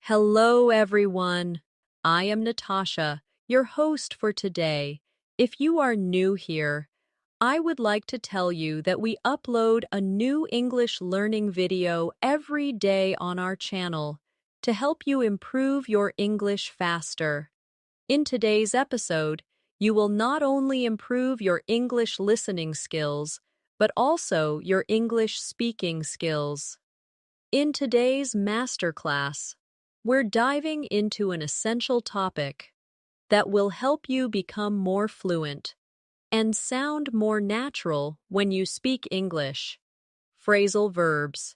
Hello, everyone. I am Natasha, your host for today. If you are new here, I would like to tell you that we upload a new English learning video every day on our channel to help you improve your English faster. In today's episode, you will not only improve your English listening skills, but also your English speaking skills. In today's masterclass, we're diving into an essential topic that will help you become more fluent and sound more natural when you speak English. Phrasal verbs.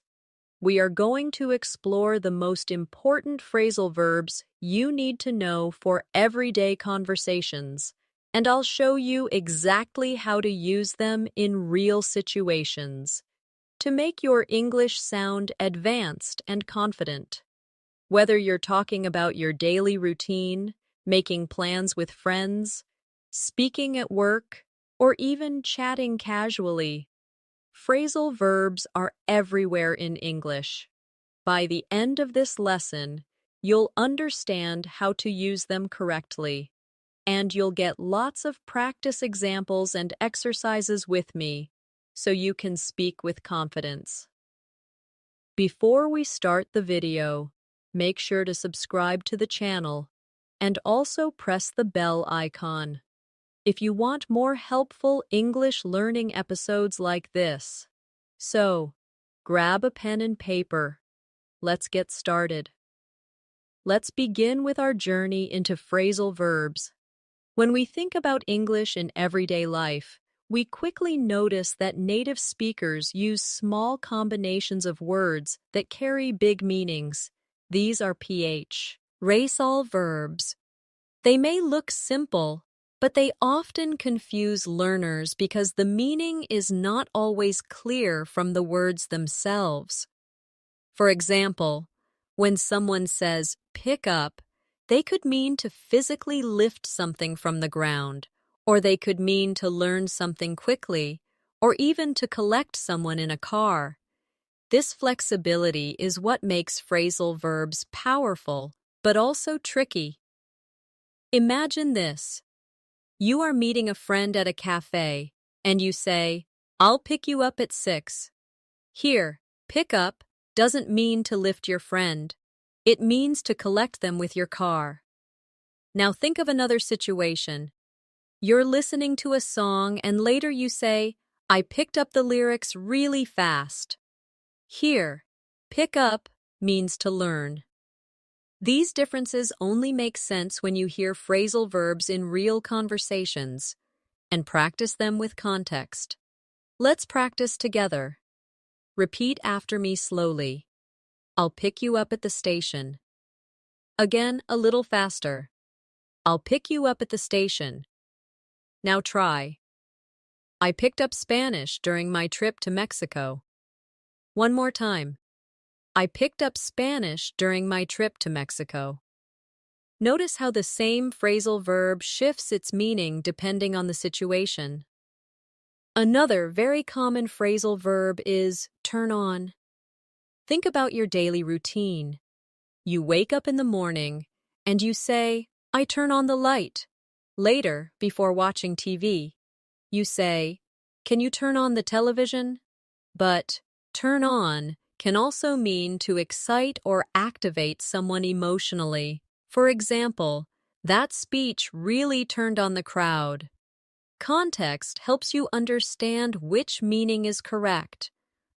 We are going to explore the most important phrasal verbs you need to know for everyday conversations, and I'll show you exactly how to use them in real situations to make your English sound advanced and confident. Whether you're talking about your daily routine, making plans with friends, speaking at work, or even chatting casually, phrasal verbs are everywhere in English. By the end of this lesson, you'll understand how to use them correctly, and you'll get lots of practice examples and exercises with me so you can speak with confidence. Before we start the video, make sure to subscribe to the channel and also press the bell icon if you want more helpful English learning episodes like this. So, grab a pen and paper. Let's get started. Let's begin with our journey into phrasal verbs. When we think about English in everyday life, we quickly notice that native speakers use small combinations of words that carry big meanings. These are phrasal verbs. They may look simple, but they often confuse learners because the meaning is not always clear from the words themselves. For example, when someone says pick up, they could mean to physically lift something from the ground, or they could mean to learn something quickly, or even to collect someone in a car. This flexibility is what makes phrasal verbs powerful, but also tricky. Imagine this. You are meeting a friend at a cafe, and you say, "I'll pick you up at 6. Here, pick up doesn't mean to lift your friend. It means to collect them with your car. Now think of another situation. You're listening to a song and later you say, "I picked up the lyrics really fast." Here, pick up means to learn. These differences only make sense when you hear phrasal verbs in real conversations and practice them with context. Let's practice together. Repeat after me slowly. I'll pick you up at the station. Again, a little faster. I'll pick you up at the station. Now try. I picked up Spanish during my trip to Mexico. One more time. I picked up Spanish during my trip to Mexico. Notice how the same phrasal verb shifts its meaning depending on the situation. Another very common phrasal verb is turn on. Think about your daily routine. You wake up in the morning and you say, "I turn on the light." Later, before watching TV, you say, "Can you turn on the television?" But turn on can also mean to excite or activate someone emotionally. For example, that speech really turned on the crowd. Context helps you understand which meaning is correct.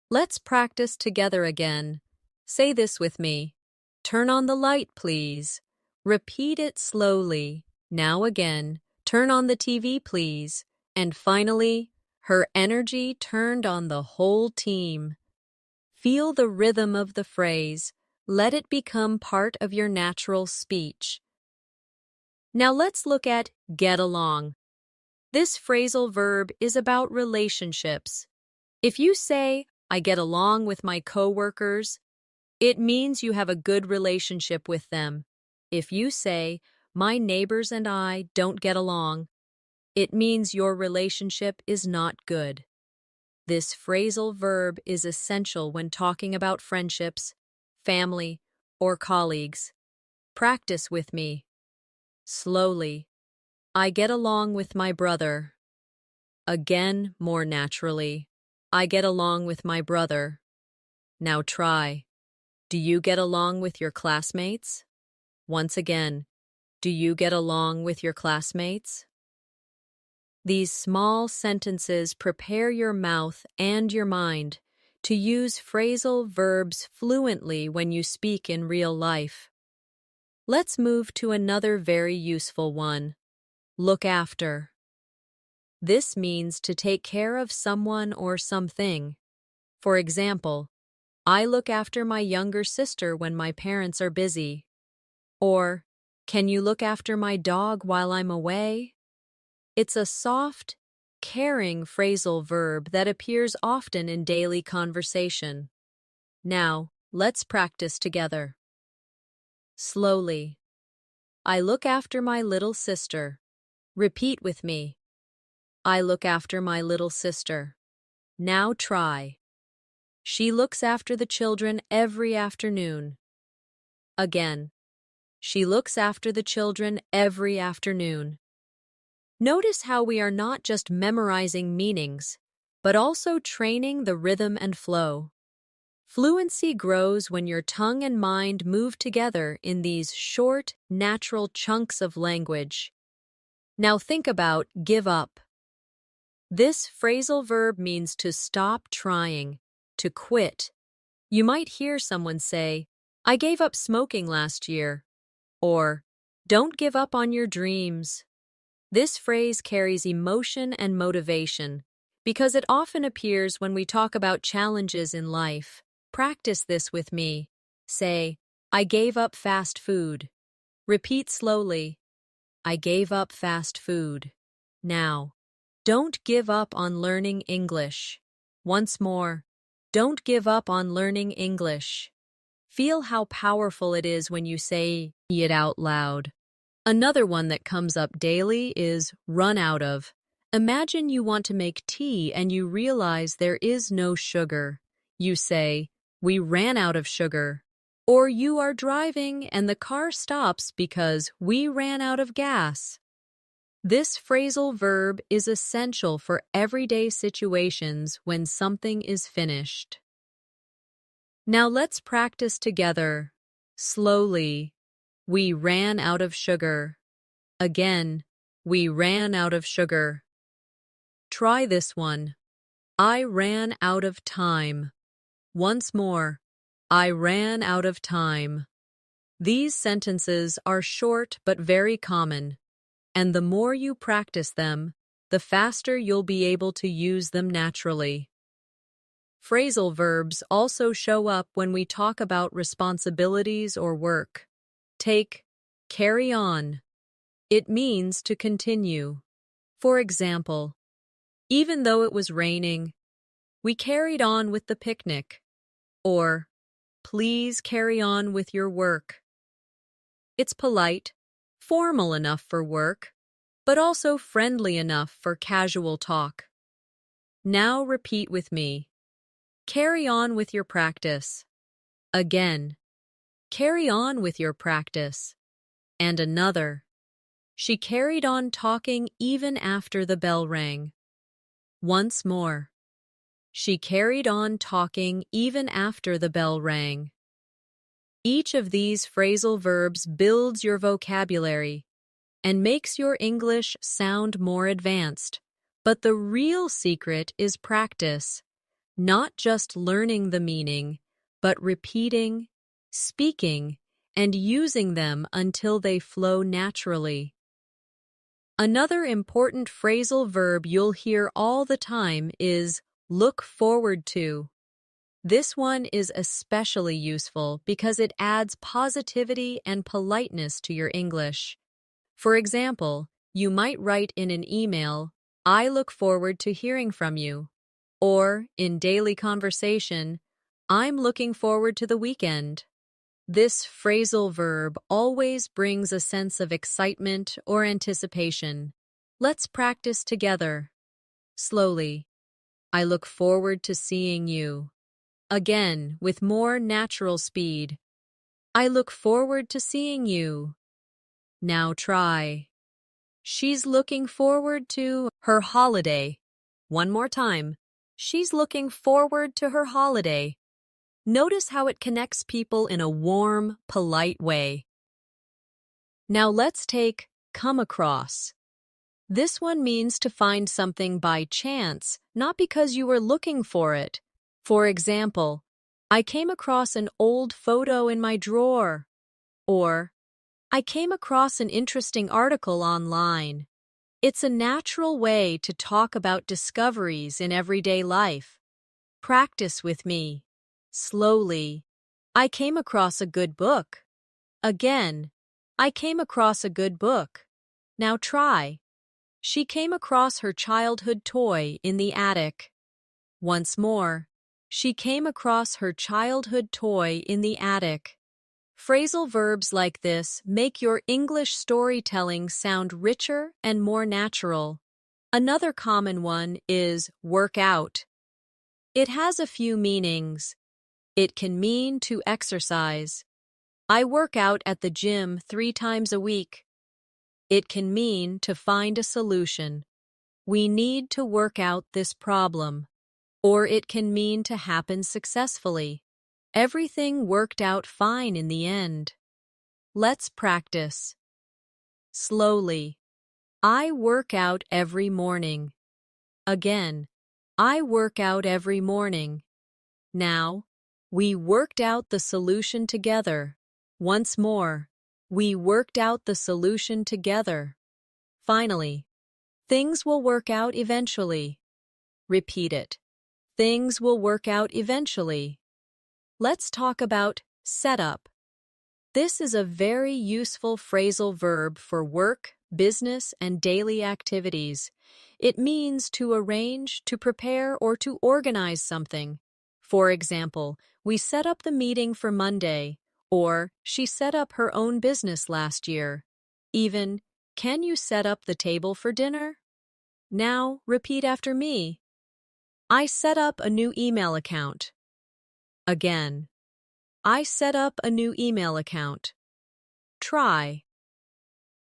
Let's practice together again. Say this with me. Turn on the light, please. Repeat it slowly. Now again. Turn on the TV, please. And finally, her energy turned on the whole team. Feel the rhythm of the phrase. Let it become part of your natural speech. Now let's look at get along. This phrasal verb is about relationships. If you say, "I get along with my coworkers," it means you have a good relationship with them. If you say, "My neighbors and I don't get along," it means your relationship is not good. This phrasal verb is essential when talking about friendships, family, or colleagues. Practice with me. Slowly. I get along with my brother. Again, more naturally. I get along with my brother. Now try. Do you get along with your classmates? Once again, do you get along with your classmates? These small sentences prepare your mouth and your mind to use phrasal verbs fluently when you speak in real life. Let's move to another very useful one. Look after. This means to take care of someone or something. For example, I look after my younger sister when my parents are busy. Or, can you look after my dog while I'm away? It's a soft, caring phrasal verb that appears often in daily conversation. Now, let's practice together. Slowly. I look after my little sister. Repeat with me. I look after my little sister. Now try. She looks after the children every afternoon. Again. She looks after the children every afternoon. Notice how we are not just memorizing meanings, but also training the rhythm and flow. Fluency grows when your tongue and mind move together in these short, natural chunks of language. Now think about give up. This phrasal verb means to stop trying, to quit. You might hear someone say, I gave up smoking last year, or don't give up on your dreams. This phrase carries emotion and motivation because it often appears when we talk about challenges in life. Practice this with me. Say, I gave up fast food. Repeat slowly. I gave up fast food. Now, don't give up on learning English. Once more, don't give up on learning English. Feel how powerful it is when you say it out loud. Another one that comes up daily is run out of. Imagine you want to make tea and you realize there is no sugar. You say, we ran out of sugar. Or you are driving and the car stops because we ran out of gas. This phrasal verb is essential for everyday situations when something is finished. Now let's practice together. Slowly. We ran out of sugar. Again, we ran out of sugar. Try this one. I ran out of time. Once more. I ran out of time. These sentences are short but very common, and the more you practice them, the faster you'll be able to use them naturally. Phrasal verbs also show up when we talk about responsibilities or work. Take carry on. It means to continue. For example, even though it was raining, we carried on with the picnic. Or, please carry on with your work. It's polite, formal enough for work, but also friendly enough for casual talk. Now repeat with me. Carry on with your practice. Again. Carry on with your practice. And another. She carried on talking even after the bell rang. Once more. She carried on talking even after the bell rang. Each of these phrasal verbs builds your vocabulary and makes your English sound more advanced. But the real secret is practice, not just learning the meaning, but repeating, speaking, and using them until they flow naturally. Another important phrasal verb you'll hear all the time is look forward to. This one is especially useful because it adds positivity and politeness to your English. For example, you might write in an email, I look forward to hearing from you. Or, in daily conversation, I'm looking forward to the weekend. This phrasal verb always brings a sense of excitement or anticipation. Let's practice together. Slowly. I look forward to seeing you. Again, with more natural speed. I look forward to seeing you. Now try. She's looking forward to her holiday. One more time. She's looking forward to her holiday. Notice how it connects people in a warm, polite way. Now let's take come across. This one means to find something by chance, not because you were looking for it. For example, I came across an old photo in my drawer. Or, I came across an interesting article online. It's a natural way to talk about discoveries in everyday life. Practice with me. Slowly. I came across a good book. Again. I came across a good book. Now try. She came across her childhood toy in the attic. Once more. She came across her childhood toy in the attic. Phrasal verbs like this make your English storytelling sound richer and more natural. Another common one is work out. It has a few meanings. It can mean to exercise. I work out at the gym 3 times a week. It can mean to find a solution. We need to work out this problem. Or it can mean to happen successfully. Everything worked out fine in the end. Let's practice. Slowly. I work out every morning. Again. I work out every morning. Now, we worked out the solution together. Once more. We worked out the solution together. Finally. Things will work out eventually. Repeat it. Things will work out eventually. Let's talk about setup. This is a very useful phrasal verb for work, business, and daily activities. It means to arrange, to prepare, or to organize something. For example, we set up the meeting for Monday, or she set up her own business last year. Even, can you set up the table for dinner? Now, repeat after me. I set up a new email account. Again. I set up a new email account. Try.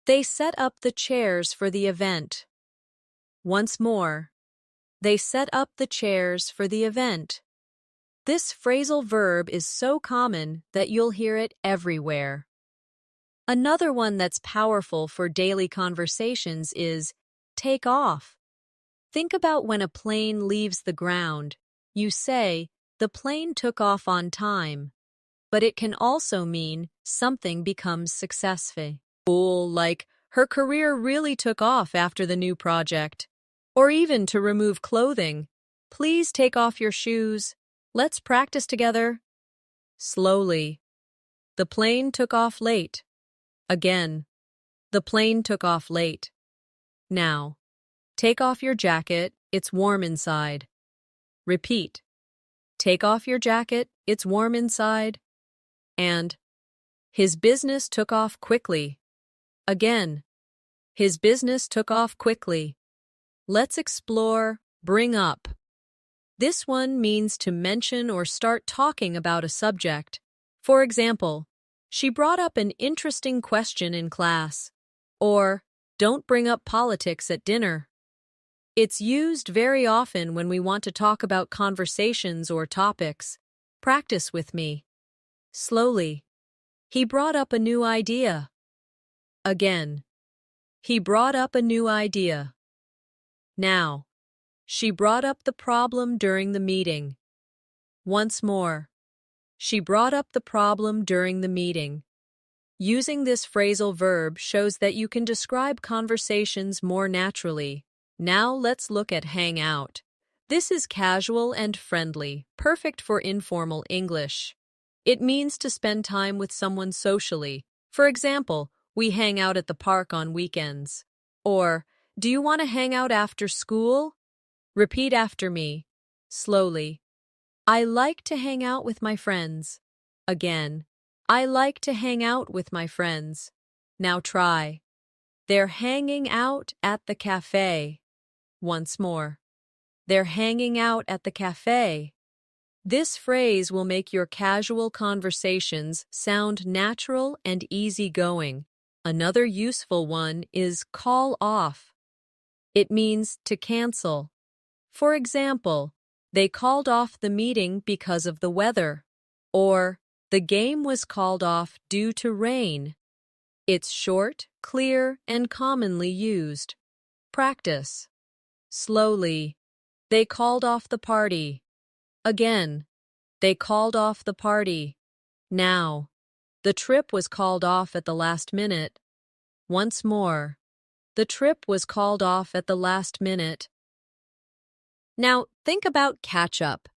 They set up the chairs for the event. Once more. They set up the chairs for the event. This phrasal verb is so common that you'll hear it everywhere. Another one that's powerful for daily conversations is take off. Think about when a plane leaves the ground. You say, the plane took off on time. But it can also mean something becomes successful. Like, her career really took off after the new project. Or even to remove clothing. Please take off your shoes. Let's practice together. Slowly. The plane took off late. Again. The plane took off late. Now. Take off your jacket, it's warm inside. Repeat. Take off your jacket, it's warm inside. And, his business took off quickly. Again. His business took off quickly. Let's explore bring up. This one means to mention or start talking about a subject. For example, she brought up an interesting question in class. Or, don't bring up politics at dinner. It's used very often when we want to talk about conversations or topics. Practice with me. Slowly. He brought up a new idea. Again. He brought up a new idea. Now. She brought up the problem during the meeting. Once more. She brought up the problem during the meeting. Using this phrasal verb shows that you can describe conversations more naturally. Now let's look at hang out. This is casual and friendly, perfect for informal English. It means to spend time with someone socially. For example, we hang out at the park on weekends. Or, do you want to hang out after school? Repeat after me. Slowly. I like to hang out with my friends. Again. I like to hang out with my friends. Now try. They're hanging out at the cafe. Once more. They're hanging out at the cafe. This phrase will make your casual conversations sound natural and easygoing. Another useful one is call off. It means to cancel. For example, they called off the meeting because of the weather, or the game was called off due to rain. It's short, clear, and commonly used. Practice. Slowly. They called off the party. Again. They called off the party. Now. The trip was called off at the last minute. Once more. The trip was called off at the last minute. Now, think about catch up.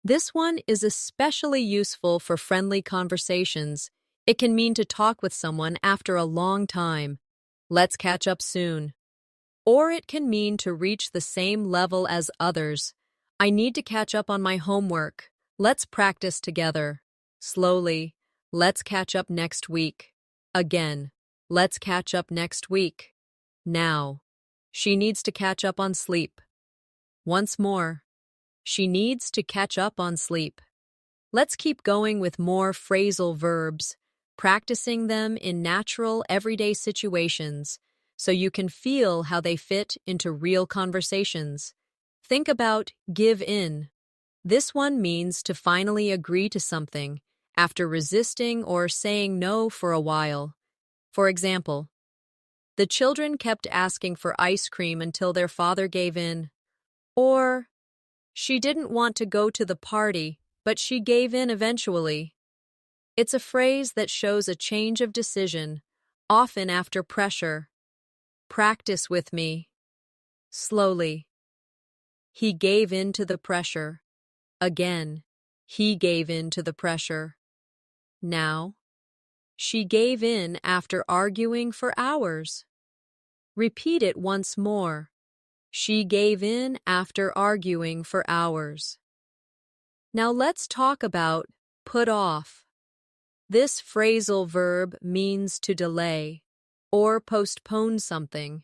This one is especially useful for friendly conversations. It can mean to talk with someone after a long time. Let's catch up soon. Or it can mean to reach the same level as others. I need to catch up on my homework. Let's practice together. Slowly. Let's catch up next week. Again. Let's catch up next week. Now. She needs to catch up on sleep. Once more. She needs to catch up on sleep. Let's keep going with more phrasal verbs, practicing them in natural, everyday situations so you can feel how they fit into real conversations. Think about give in. This one means to finally agree to something after resisting or saying no for a while. For example, the children kept asking for ice cream until their father gave in. Or, she didn't want to go to the party, but she gave in eventually. It's a phrase that shows a change of decision, often after pressure. Practice with me. Slowly. He gave in to the pressure. Again. He gave in to the pressure. Now. She gave in after arguing for hours. Repeat it once more. She gave in after arguing for hours. Now let's talk about put off. This phrasal verb means to delay or postpone something.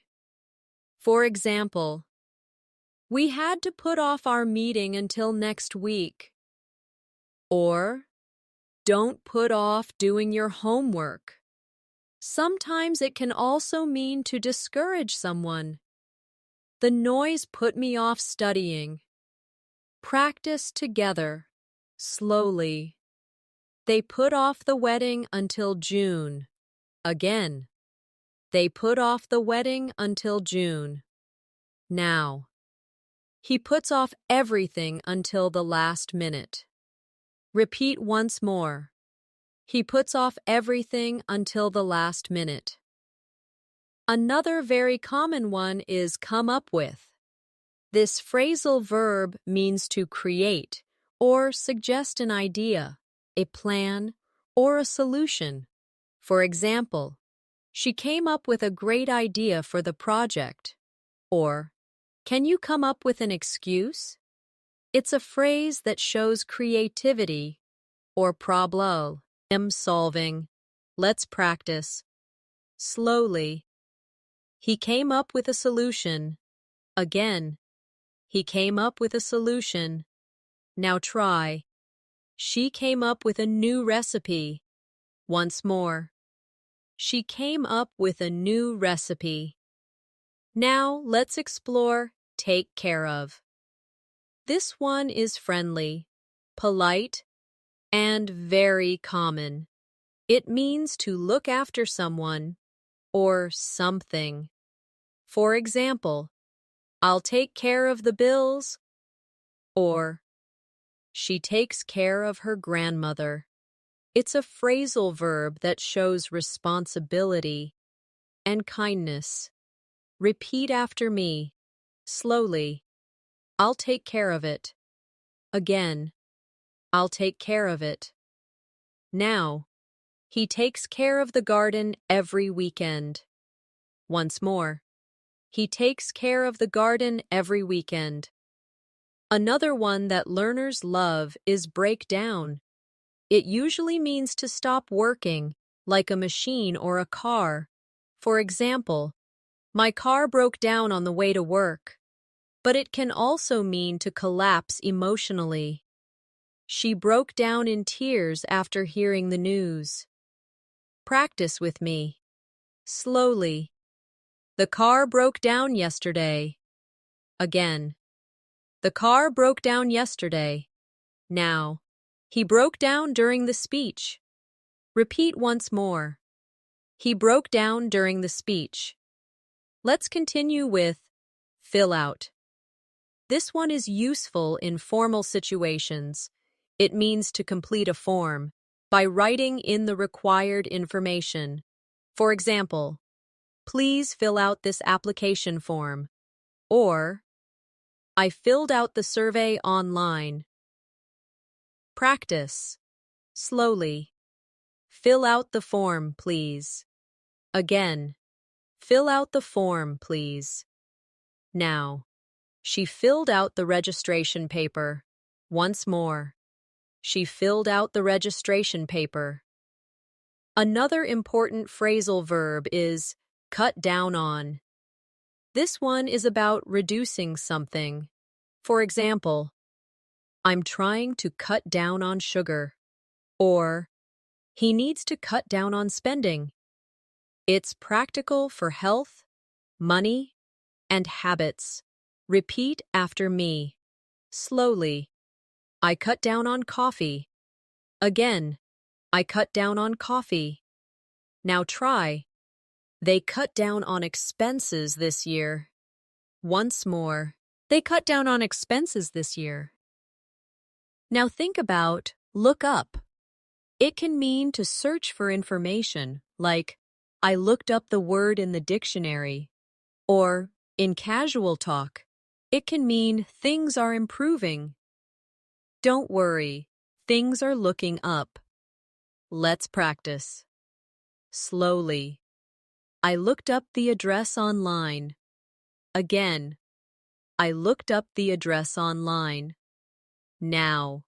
For example, we had to put off our meeting until next week. Or, don't put off doing your homework. Sometimes it can also mean to discourage someone. The noise put me off studying. Practice together, slowly. They put off the wedding until June. Again. They put off the wedding until June. Now. He puts off everything until the last minute. Repeat once more. He puts off everything until the last minute. Another very common one is come up with. This phrasal verb means to create or suggest an idea, a plan, or a solution. For example, she came up with a great idea for the project. Or, can you come up with an excuse? It's a phrase that shows creativity or problem solving. Let's practice. Slowly. He came up with a solution. Again. He came up with a solution. Now try. She came up with a new recipe. Once more. She came up with a new recipe. Now let's explore take care of. This one is friendly, polite, and very common. It means to look after someone or something. For example, I'll take care of the bills, or she takes care of her grandmother. It's a phrasal verb that shows responsibility and kindness. Repeat after me, slowly. I'll take care of it. Again, I'll take care of it. Now, he takes care of the garden every weekend. Once more. He takes care of the garden every weekend. Another one that learners love is break down. It usually means to stop working, like a machine or a car. For example, my car broke down on the way to work. But it can also mean to collapse emotionally. She broke down in tears after hearing the news. Practice with me. Slowly. The car broke down yesterday. Again. The car broke down yesterday. Now. He broke down during the speech. Repeat once more. He broke down during the speech. Let's continue with fill out. This one is useful in formal situations. It means to complete a form by writing in the required information. For example, please fill out this application form. Or, I filled out the survey online. Practice. Slowly. Fill out the form, please. Again. Fill out the form, please. Now. She filled out the registration paper. Once more. She filled out the registration paper. Another important phrasal verb is cut down on. This one is about reducing something. For example, I'm trying to cut down on sugar. Or, he needs to cut down on spending. It's practical for health, money, and habits. Repeat after me. Slowly. I cut down on coffee. Again. I cut down on coffee. Now try. They cut down on expenses this year. Once more. They cut down on expenses this year. Now think about look up. It can mean to search for information, like, I looked up the word in the dictionary. Or, in casual talk, it can mean things are improving. Don't worry, things are looking up. Let's practice. Slowly. I looked up the address online. Again. I looked up the address online. Now.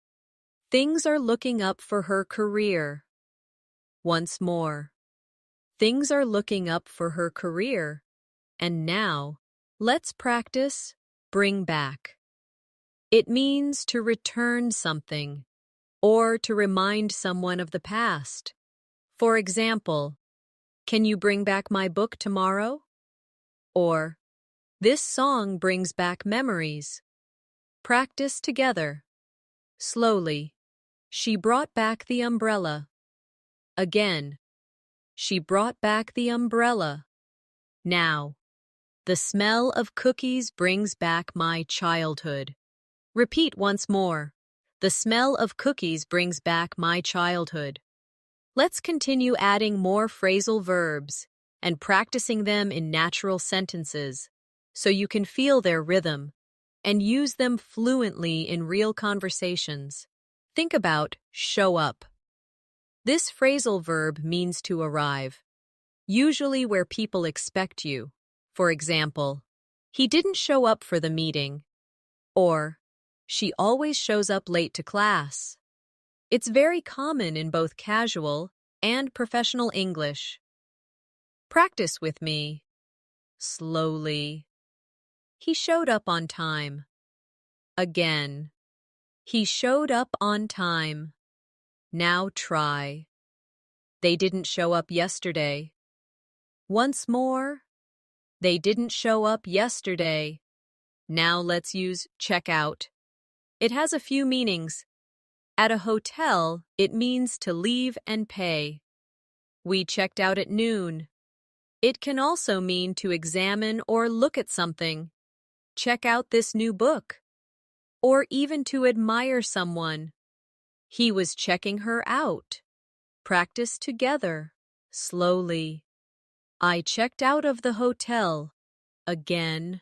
Things are looking up for her career. Once more. Things are looking up for her career. And now, let's practice bring back. It means to return something, or to remind someone of the past. For example, can you bring back my book tomorrow? Or, this song brings back memories. Practice together. Slowly. She brought back the umbrella. Again. She brought back the umbrella. Now. The smell of cookies brings back my childhood. Repeat once more. The smell of cookies brings back my childhood. Let's continue adding more phrasal verbs and practicing them in natural sentences so you can feel their rhythm and use them fluently in real conversations. Think about show up. This phrasal verb means to arrive, usually where people expect you. For example, he didn't show up for the meeting. Or, she always shows up late to class. It's very common in both casual and professional English. Practice with me. Slowly. He showed up on time. Again. He showed up on time. Now try. They didn't show up yesterday. Once more. They didn't show up yesterday. Now let's use check out. It has a few meanings. At a hotel, it means to leave and pay. We checked out at noon. It can also mean to examine or look at something. Check out this new book. Or even to admire someone. He was checking her out. Practice together. Slowly. I checked out of the hotel. Again.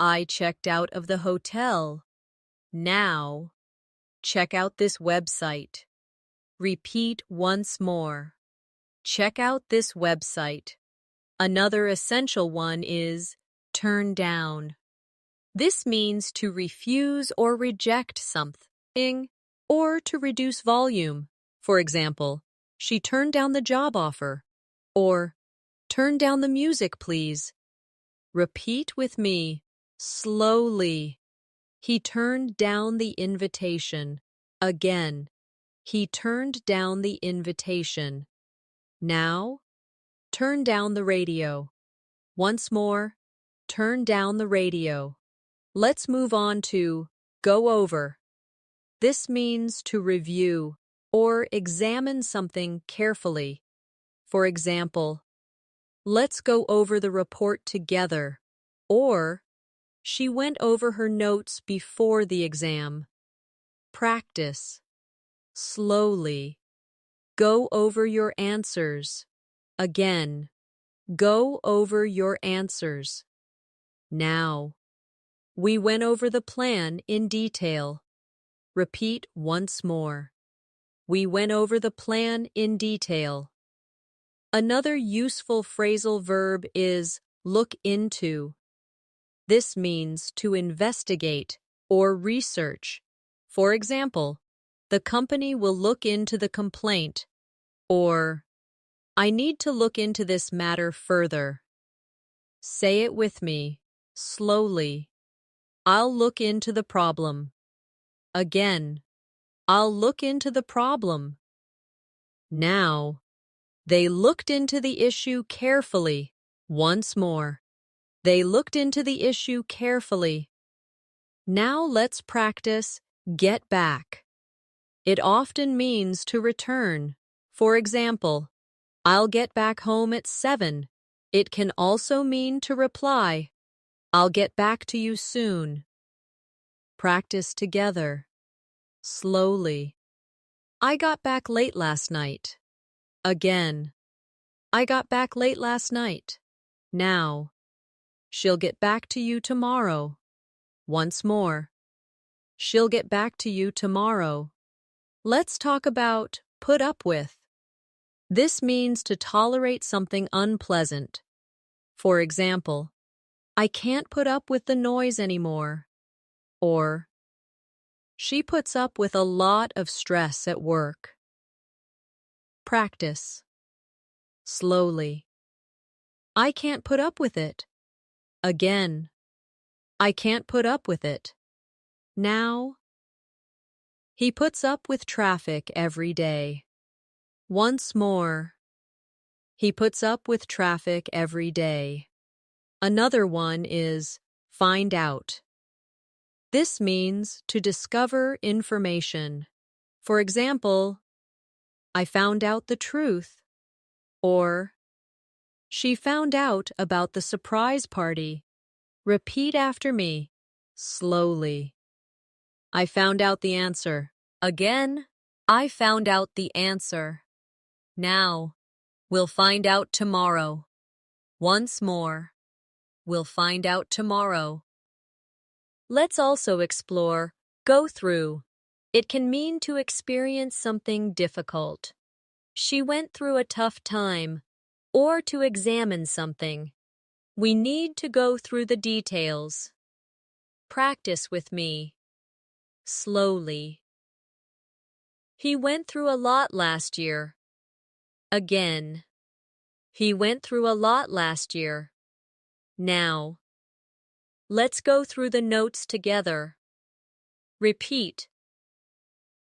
I checked out of the hotel. Now. Check out this website. Repeat once more. Check out this website. Another essential one is turn down. This means to refuse or reject something or to reduce volume. For example, she turned down the job offer. Or, turn down the music, please. Repeat with me, slowly. He turned down the invitation. Again, he turned down the invitation. Now, turn down the radio. Once more, turn down the radio. Let's move on to go over. This means to review or examine something carefully. For example, let's go over the report together, or she went over her notes before the exam. Practice. Slowly. Go over your answers. Again. Go over your answers. Now. We went over the plan in detail. Repeat once more. We went over the plan in detail. Another useful phrasal verb is look into. This means to investigate or research. For example, the company will look into the complaint, or I need to look into this matter further. Say it with me, slowly. I'll look into the problem. Again, I'll look into the problem. Now, they looked into the issue carefully. Once more. They looked into the issue carefully. Now let's practice get back. It often means to return. For example, I'll get back home at 7. It can also mean to reply, I'll get back to you soon. Practice together. Slowly. I got back late last night. Again. I got back late last night. Now. She'll get back to you tomorrow. Once more. She'll get back to you tomorrow. Let's talk about put up with. This means to tolerate something unpleasant. For example, I can't put up with the noise anymore. Or, she puts up with a lot of stress at work. Practice. Slowly. I can't put up with it. Again. I can't put up with it. Now. He puts up with traffic every day. Once more. He puts up with traffic every day. Another one is find out. This means to discover information. For example, I found out the truth. Or, she found out about the surprise party. Repeat after me, slowly. I found out the answer. Again, I found out the answer. Now, we'll find out tomorrow. Once more, we'll find out tomorrow. Let's also explore go through. It can mean to experience something difficult. She went through a tough time, or to examine something. We need to go through the details. Practice with me. Slowly. He went through a lot last year. Again. He went through a lot last year. Now. Let's go through the notes together. Repeat.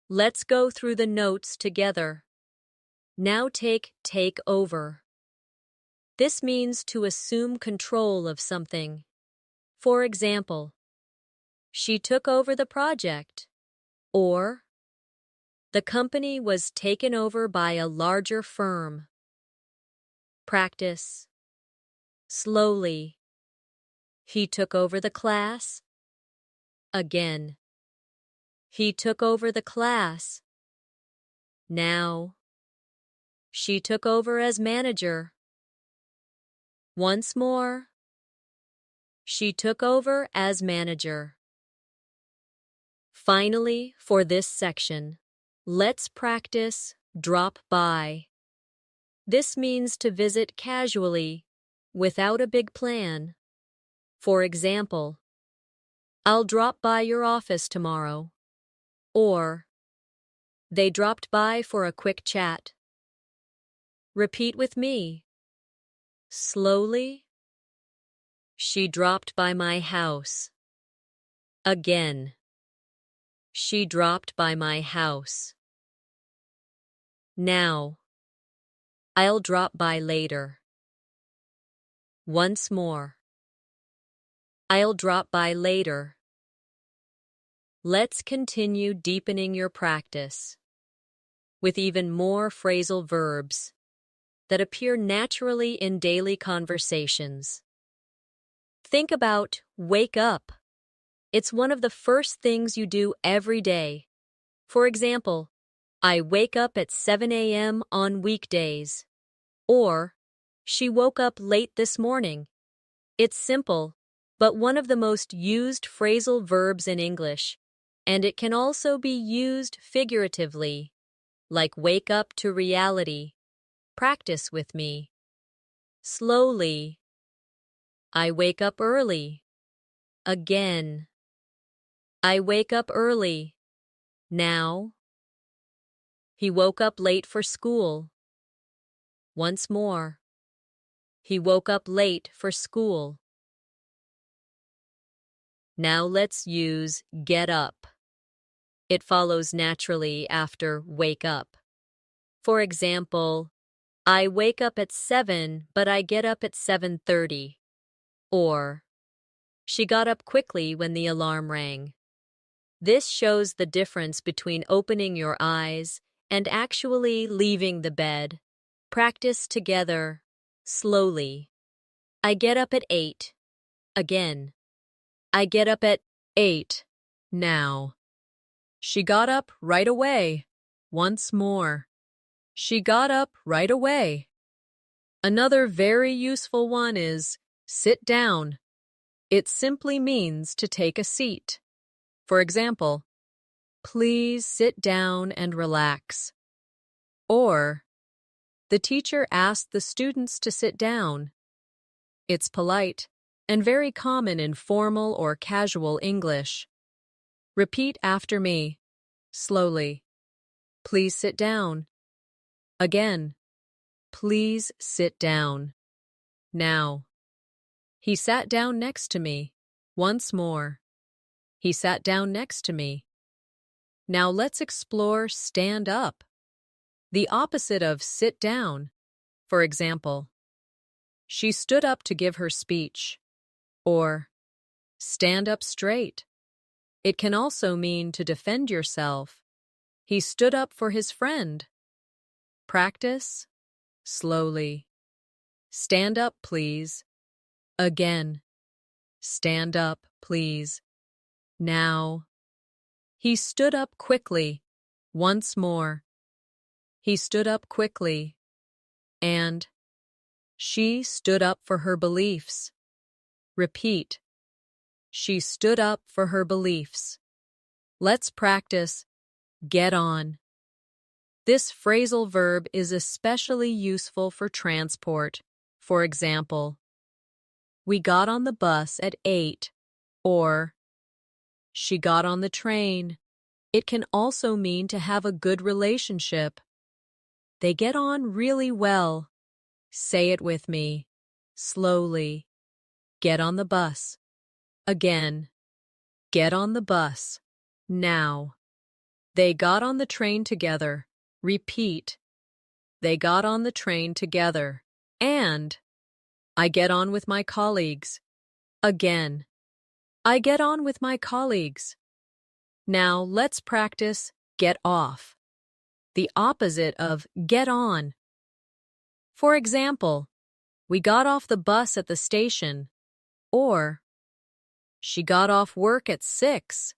Let's go through the notes together. Now take over. This means to assume control of something. For example, she took over the project. Or, the company was taken over by a larger firm. Practice. Slowly. He took over the class. Again. He took over the class. Now. She took over as manager. Once more. She took over as manager. Finally, for this section, let's practice drop by. This means to visit casually, without a big plan. For example, I'll drop by your office tomorrow. Or, they dropped by for a quick chat. Repeat with me. Slowly. She dropped by my house. Again. She dropped by my house. Now. I'll drop by later. Once more. I'll drop by later. Let's continue deepening your practice with even more phrasal verbs that appear naturally in daily conversations. Think about wake up. It's one of the first things you do every day. For example, I wake up at 7 a.m. on weekdays. Or, she woke up late this morning. It's simple, but one of the most used phrasal verbs in English, and it can also be used figuratively, like wake up to reality. Practice with me. Slowly. I wake up early. Again. I wake up early. Now. He woke up late for school. Once more. He woke up late for school. Now let's use get up. It follows naturally after wake up. For example, I wake up at 7, but I get up at 7:30. Or, she got up quickly when the alarm rang. This shows the difference between opening your eyes and actually leaving the bed. Practice together, slowly. I get up at 8. Again. I get up at 8. Now. She got up right away. Once more. She got up right away. Another very useful one is sit down. It simply means to take a seat. For example, please sit down and relax. Or, the teacher asked the students to sit down. It's polite and very common in formal or casual English. Repeat after me, slowly. Please sit down. Again. Please sit down. Now. He sat down next to me. Once more. He sat down next to me. Now let's explore stand up. The opposite of sit down. For example, she stood up to give her speech. Or, stand up straight. It can also mean to defend yourself. He stood up for his friend. Practice. Slowly. Stand up, please. Again. Stand up, please. Now. He stood up quickly. Once more. He stood up quickly. And she stood up for her beliefs. Repeat. She stood up for her beliefs. Let's practice get on. This phrasal verb is especially useful for transport. For example, we got on the bus at 8, or she got on the train. It can also mean to have a good relationship. They get on really well. Say it with me. Slowly. Get on the bus. Again. Get on the bus. Now. They got on the train together. Repeat. They got on the train together. And I get on with my colleagues. Again. I get on with my colleagues. Now let's practice get off. The opposite of get on. For example, we got off the bus at the station. Or, she got off work at 6.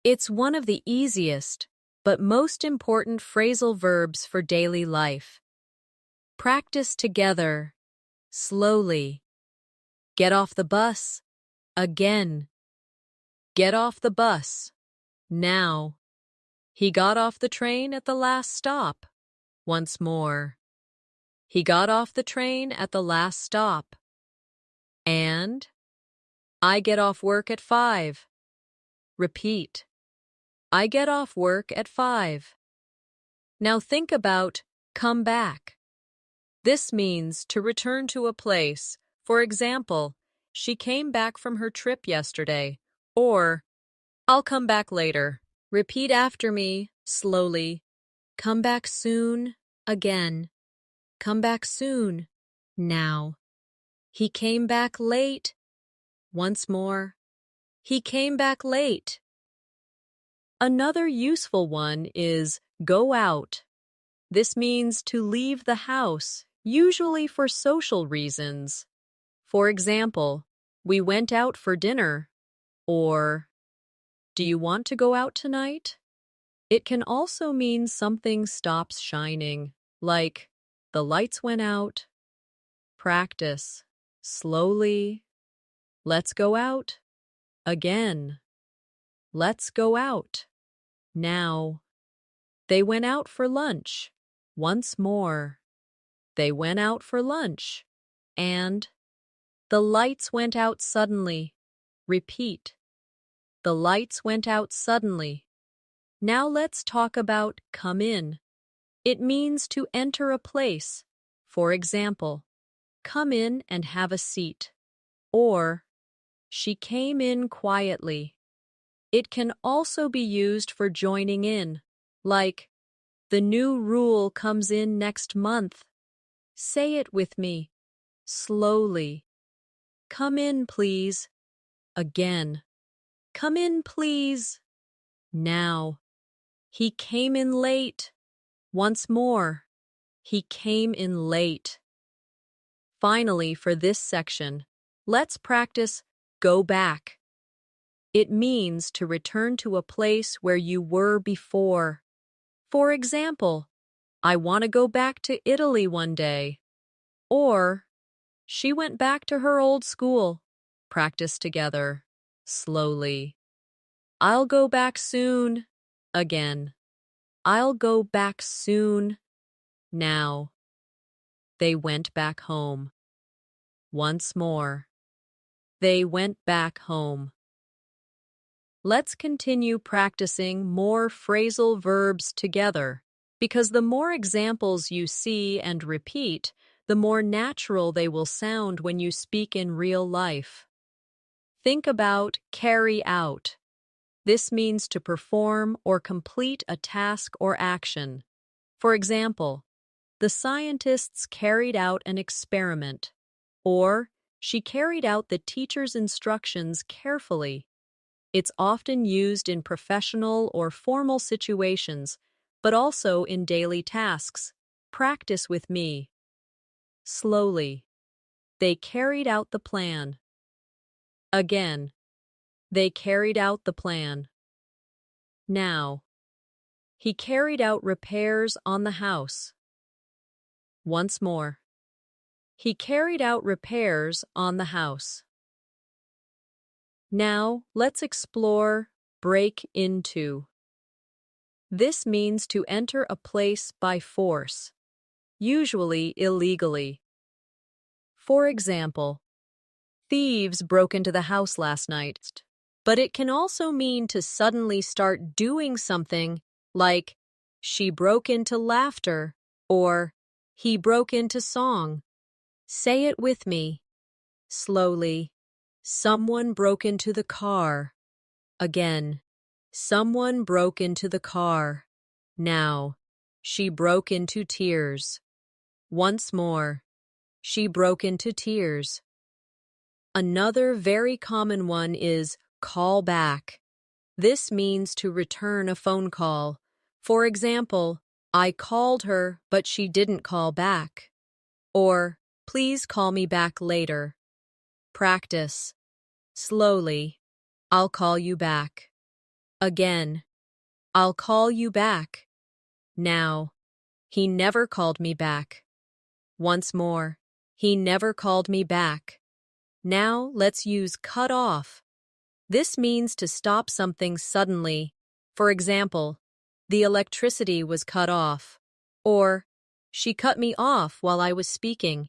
It's one of the easiest, but most important phrasal verbs for daily life. Practice together, slowly. Get off the bus. Again. Get off the bus. Now. He got off the train at the last stop. Once more. He got off the train at the last stop. And I get off work at 5. Repeat. I get off work at 5. Now think about come back. This means to return to a place. For example, she came back from her trip yesterday. Or, I'll come back later. Repeat after me, slowly. Come back soon, again. Come back soon, now. He came back late. Once more. He came back late. Another useful one is go out. This means to leave the house, usually for social reasons. For example, we went out for dinner, or do you want to go out tonight? It can also mean something stops shining, like the lights went out. Practice. Slowly. Let's go out. Again. Let's go out. Now. They went out for lunch. Once more. They went out for lunch. And the lights went out suddenly. Repeat. The lights went out suddenly. Now let's talk about come in. It means to enter a place. For example, come in and have a seat. Or, she came in quietly. It can also be used for joining in, like, the new rule comes in next month. Say it with me, slowly. Come in, please. Again. Come in, please. Now. He came in late. Once more. He came in late. Finally, for this section, let's practice go back. It means to return to a place where you were before. For example, I want to go back to Italy one day. Or, she went back to her old school. Practice together, slowly. I'll go back soon. Again. I'll go back soon. Now. They went back home. Once more. They went back home. Let's continue practicing more phrasal verbs together, because the more examples you see and repeat, the more natural they will sound when you speak in real life. Think about carry out. This means to perform or complete a task or action. For example, the scientists carried out an experiment, or she carried out the teacher's instructions carefully. It's often used in professional or formal situations, but also in daily tasks. Practice with me. Slowly. They carried out the plan. Again. They carried out the plan. Now. He carried out repairs on the house. Once more. He carried out repairs on the house. Now, let's explore break into. This means to enter a place by force, usually illegally. For example, thieves broke into the house last night. But it can also mean to suddenly start doing something, like she broke into laughter or he broke into song. Say it with me, slowly. Someone broke into the car. Again. Someone broke into the car. Now. She broke into tears. Once more. She broke into tears. Another very common one is call back. This means to return a phone call. For example, I called her, but she didn't call back. Or, please call me back later. Practice. Slowly. I'll call you back. Again. I'll call you back. Now. He never called me back. Once more. He never called me back. Now let's use cut off. This means to stop something suddenly. For example, the electricity was cut off. Or, she cut me off while I was speaking.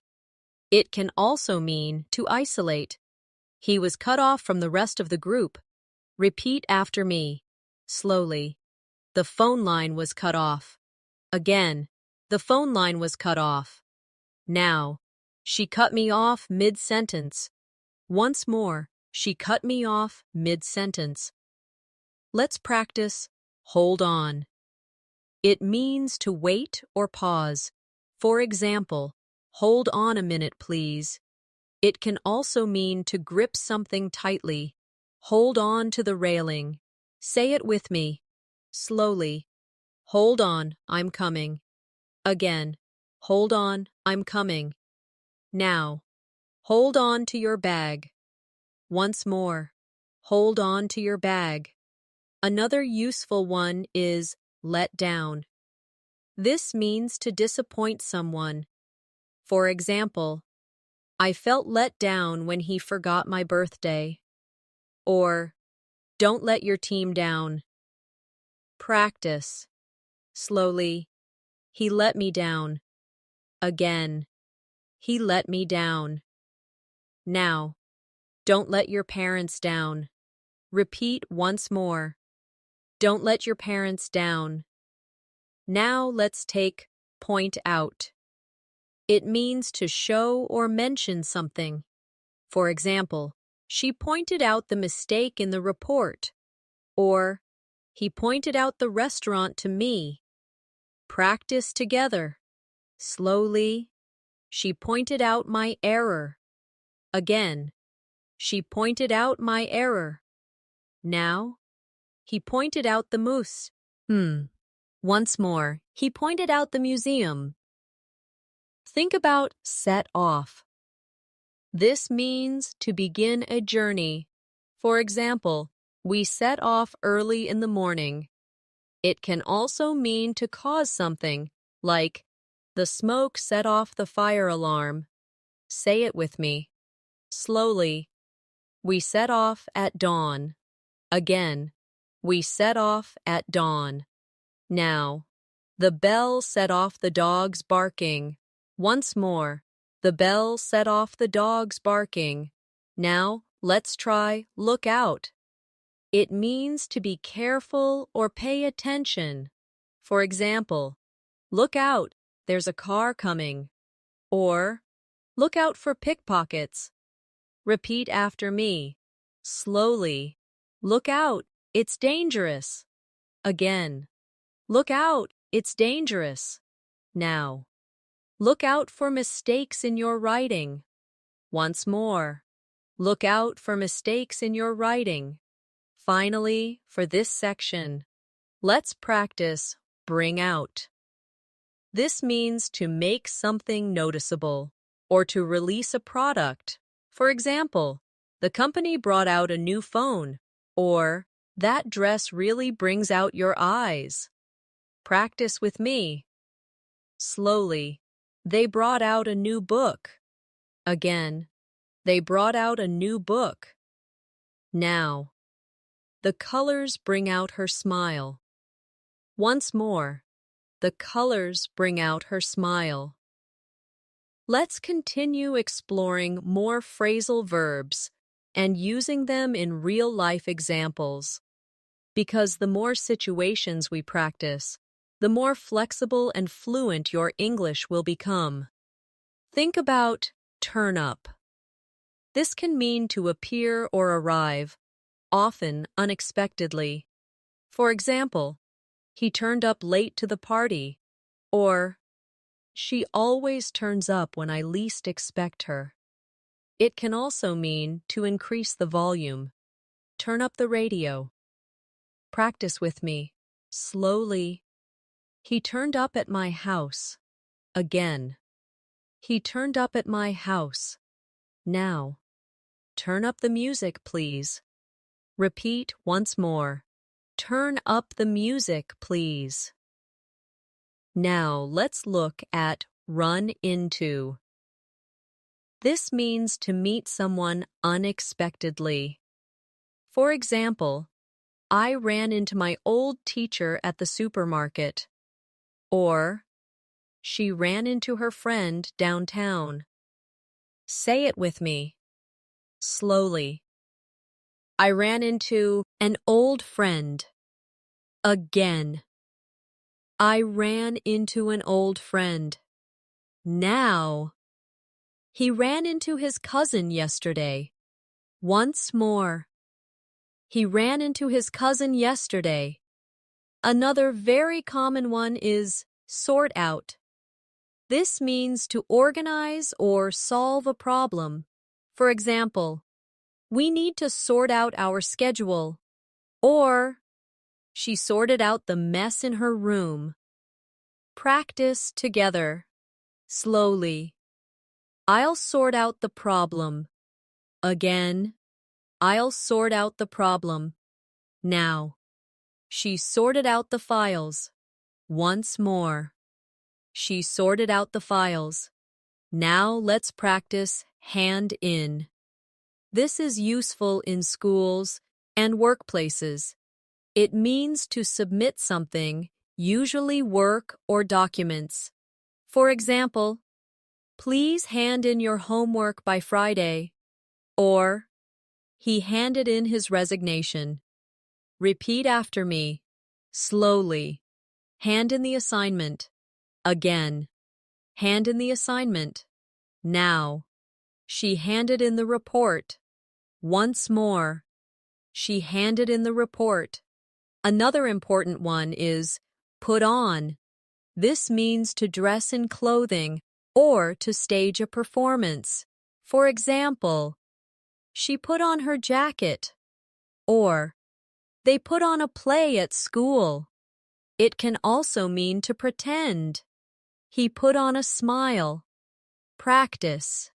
It can also mean to isolate. He was cut off from the rest of the group. Repeat after me, slowly. The phone line was cut off. Again, the phone line was cut off. Now, she cut me off mid-sentence. Once more, she cut me off mid-sentence. Let's practice hold on. It means to wait or pause. For example, hold on a minute, please. It can also mean to grip something tightly. Hold on to the railing. Say it with me. Slowly. Hold on, I'm coming. Again. Hold on, I'm coming. Now. Hold on to your bag. Once more. Hold on to your bag. Another useful one is let down. This means to disappoint someone. For example, I felt let down when he forgot my birthday. Or, don't let your team down. Practice. Slowly. He let me down. Again. He let me down. Now. Don't let your parents down. Repeat once more. Don't let your parents down. Now let's take point out. It means to show or mention something. For example, she pointed out the mistake in the report. Or, he pointed out the restaurant to me. Practice together. Slowly. She pointed out my error. Again. She pointed out my error. Now. He pointed out the moose. Once more. He pointed out the museum. Think about set off. This means to begin a journey. For example, we set off early in the morning. It can also mean to cause something, like, the smoke set off the fire alarm. Say it with me. Slowly. We set off at dawn. Again. We set off at dawn. Now. The bell set off the dogs barking. Once more. The bell set off the dogs barking. Now, let's try look out. It means to be careful or pay attention. For example, look out, there's a car coming. Or, look out for pickpockets. Repeat after me. Slowly. Look out, it's dangerous. Again. Look out, it's dangerous. Now. Look out for mistakes in your writing. Once more. Look out for mistakes in your writing. Finally, for this section, let's practice bring out. This means to make something noticeable or to release a product. For example, the company brought out a new phone, or that dress really brings out your eyes. Practice with me. Slowly. They brought out a new book. Again. They brought out a new book. Now. The colors bring out her smile. Once more. The colors bring out her smile. Let's continue exploring more phrasal verbs and using them in real-life examples. Because the more situations we practice, the more flexible and fluent your English will become. Think about turn up. This can mean to appear or arrive, often unexpectedly. For example, he turned up late to the party, or she always turns up when I least expect her. It can also mean to increase the volume. Turn up the radio. Practice with me. Slowly. He turned up at my house. Again. He turned up at my house. Now. Turn up the music, please. Repeat once more. Turn up the music, please. Now let's look at run into. This means to meet someone unexpectedly. For example, I ran into my old teacher at the supermarket. Or, she ran into her friend downtown. Say it with me. Slowly. I ran into an old friend. Again. I ran into an old friend. Now. He ran into his cousin yesterday. Once more. He ran into his cousin yesterday. Another very common one is sort out. This means to organize or solve a problem. For example, we need to sort out our schedule, or she sorted out the mess in her room. Practice together. Slowly. I'll sort out the problem. Again. I'll sort out the problem. Now. She sorted out the files. Once more. She sorted out the files. Now let's practice hand in. This is useful in schools and workplaces. It means to submit something, usually work or documents. For example, please hand in your homework by Friday, or he handed in his resignation. Repeat after me, slowly. Hand in the assignment. Again. Hand in the assignment. Now. She handed in the report. Once more. She handed in the report. Another important one is put on. This means to dress in clothing or to stage a performance. For example, she put on her jacket, or they put on a play at school. It can also mean to pretend. He put on a smile. Practice.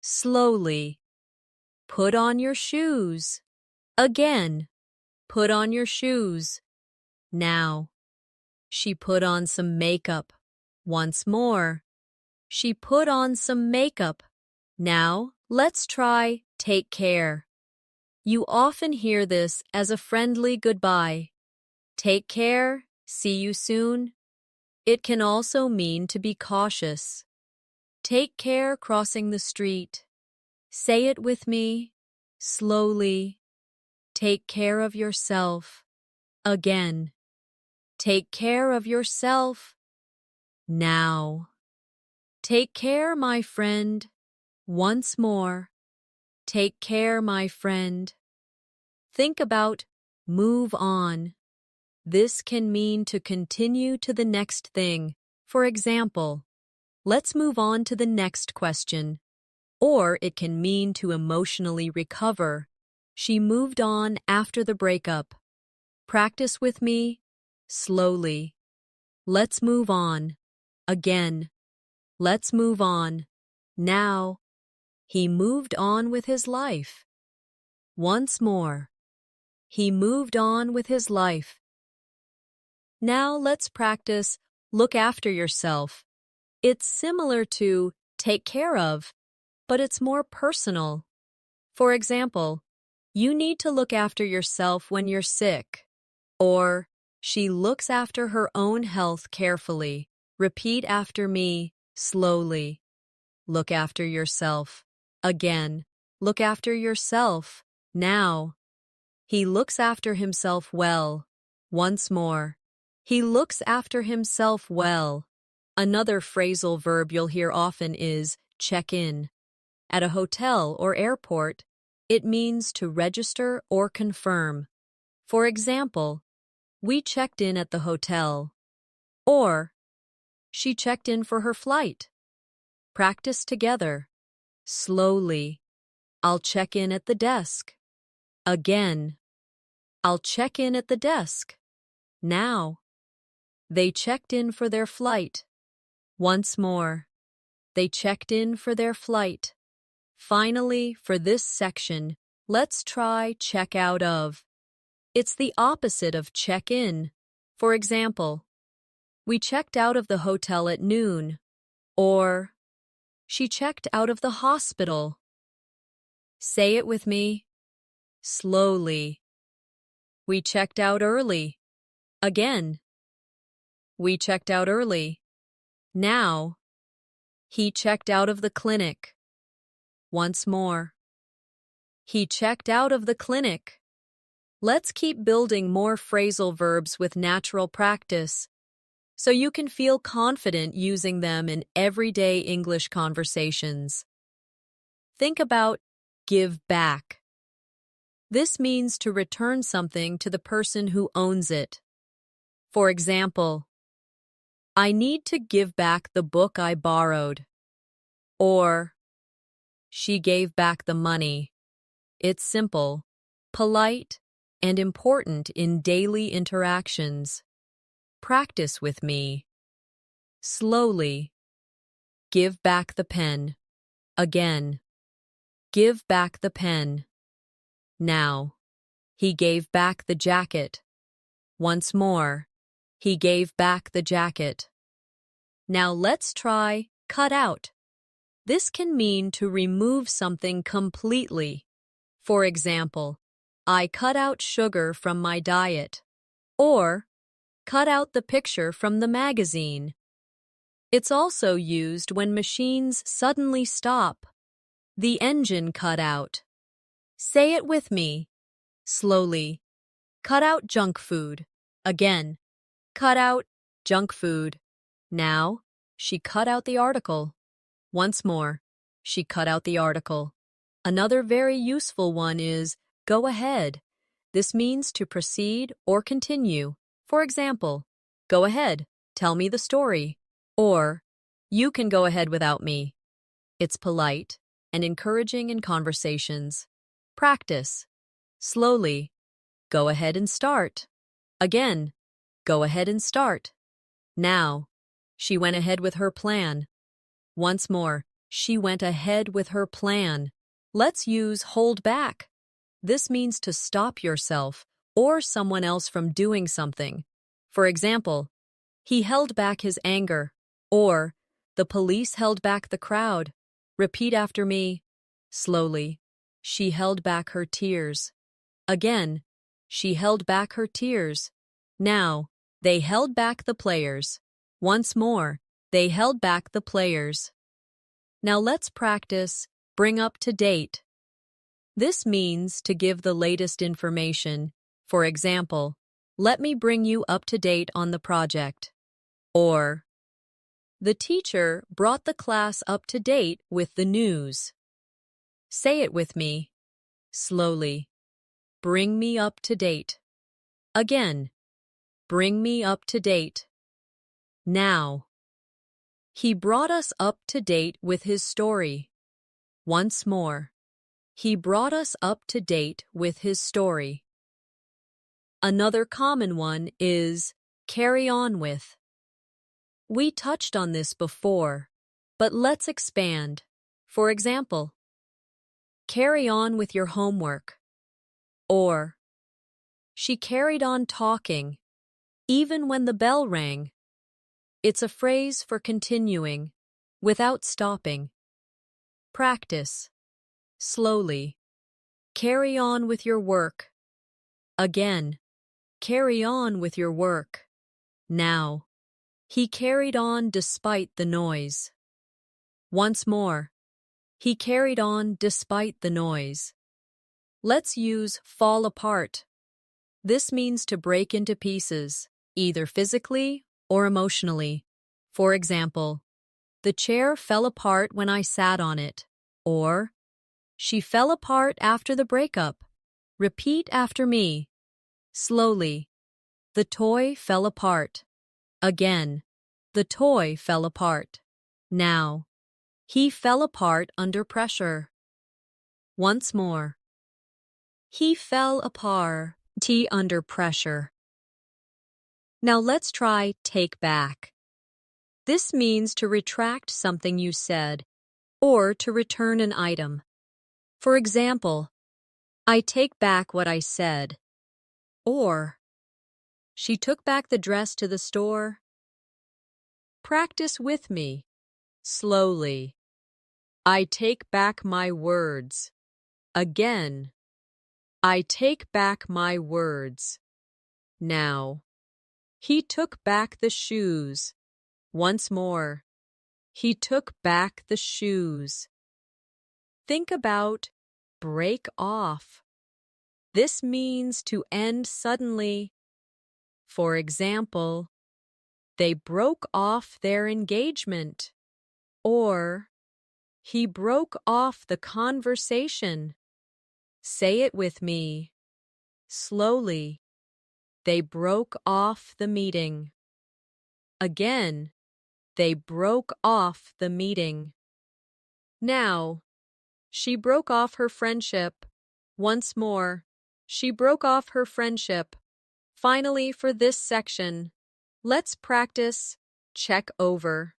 Slowly. Put on your shoes. Again. Put on your shoes. Now. She put on some makeup. Once more. She put on some makeup. Now, let's try take care. You often hear this as a friendly goodbye. Take care. See you soon. It can also mean to be cautious. Take care crossing the street. Say it with me, slowly. Take care of yourself. Again. Take care of yourself. Now. Take care, my friend. Once more. Take care, my friend. Think about move on. This can mean to continue to the next thing. For example, let's move on to the next question. Or it can mean to emotionally recover. She moved on after the breakup. Practice with me, slowly. Let's move on. Again. Let's move on. Now. He moved on with his life. Once more. He moved on with his life. Now let's practice look after yourself. It's similar to take care of, but it's more personal. For example, you need to look after yourself when you're sick. Or, she looks after her own health carefully. Repeat after me, slowly. Look after yourself. Again, look after yourself. Now. He looks after himself well. Once more. He looks after himself well. Another phrasal verb you'll hear often is check in. At a hotel or airport, it means to register or confirm. For example, we checked in at the hotel. Or, she checked in for her flight. Practice together. Slowly. I'll check in at the desk. Again. I'll check in at the desk. Now. They checked in for their flight. Once more. They checked in for their flight. Finally, for this section, let's try check out of. It's the opposite of check in. For example, we checked out of the hotel at noon. Or, she checked out of the hospital. Say it with me. Slowly. We checked out early. Again. We checked out early. Now. He checked out of the clinic. Once more. He checked out of the clinic. Let's keep building more phrasal verbs with natural practice, so you can feel confident using them in everyday English conversations. Think about give back. This means to return something to the person who owns it. For example, I need to give back the book I borrowed. Or, she gave back the money. It's simple, polite, and important in daily interactions. Practice with me. Slowly. Give back the pen. Again. Give back the pen. Now. He gave back the jacket. Once more. He gave back the jacket. Now let's try cut out. This can mean to remove something completely. For example, I cut out sugar from my diet. Or, cut out the picture from the magazine. It's also used when machines suddenly stop. The engine cut out. Say it with me. Slowly. Cut out junk food. Again. Cut out junk food. Now, she cut out the article. Once more, she cut out the article. Another very useful one is go ahead. This means to proceed or continue. For example, go ahead, tell me the story. Or, you can go ahead without me. It's polite and encouraging in conversations. Practice. Slowly. Go ahead and start. Again. Go ahead and start. Now. She went ahead with her plan. Once more. She went ahead with her plan. Let's use hold back. This means to stop yourself or someone else from doing something. For example, he held back his anger. Or, the police held back the crowd. Repeat after me. Slowly. She held back her tears. Again. She held back her tears. Now. They held back the players. Once more. They held back the players. Now let's practice bring up to date. This means to give the latest information. For example, let me bring you up to date on the project. Or, the teacher brought the class up to date with the news. Say it with me. Slowly. Bring me up to date. Again. Bring me up to date. Now. He brought us up to date with his story. Once more. He brought us up to date with his story. Another common one is carry on with. We touched on this before, but let's expand. For example, carry on with your homework. Or, she carried on talking, even when the bell rang. It's a phrase for continuing, without stopping. Practice. Slowly. Carry on with your work. Again. Carry on with your work. Now. He carried on despite the noise. Once more. He carried on despite the noise. Let's use fall apart. This means to break into pieces, either physically or emotionally. For example, the chair fell apart when I sat on it. Or, she fell apart after the breakup. Repeat after me. Slowly. The toy fell apart. Again. The toy fell apart. Now. He fell apart under pressure. Once more. He fell apart under pressure. Now let's try take back. This means to retract something you said or to return an item. For example, I take back what I said. Or, she took back the dress to the store. Practice with me. Slowly. I take back my words. Again. I take back my words. Now. He took back the shoes. Once more. He took back the shoes. Think about break off. This means to end suddenly. For example, they broke off their engagement. Or, he broke off the conversation. Say it with me. Slowly. They broke off the meeting. Again, they broke off the meeting. Now, she broke off her friendship. Once more, she broke off her friendship. Finally, for this section, let's practice check over.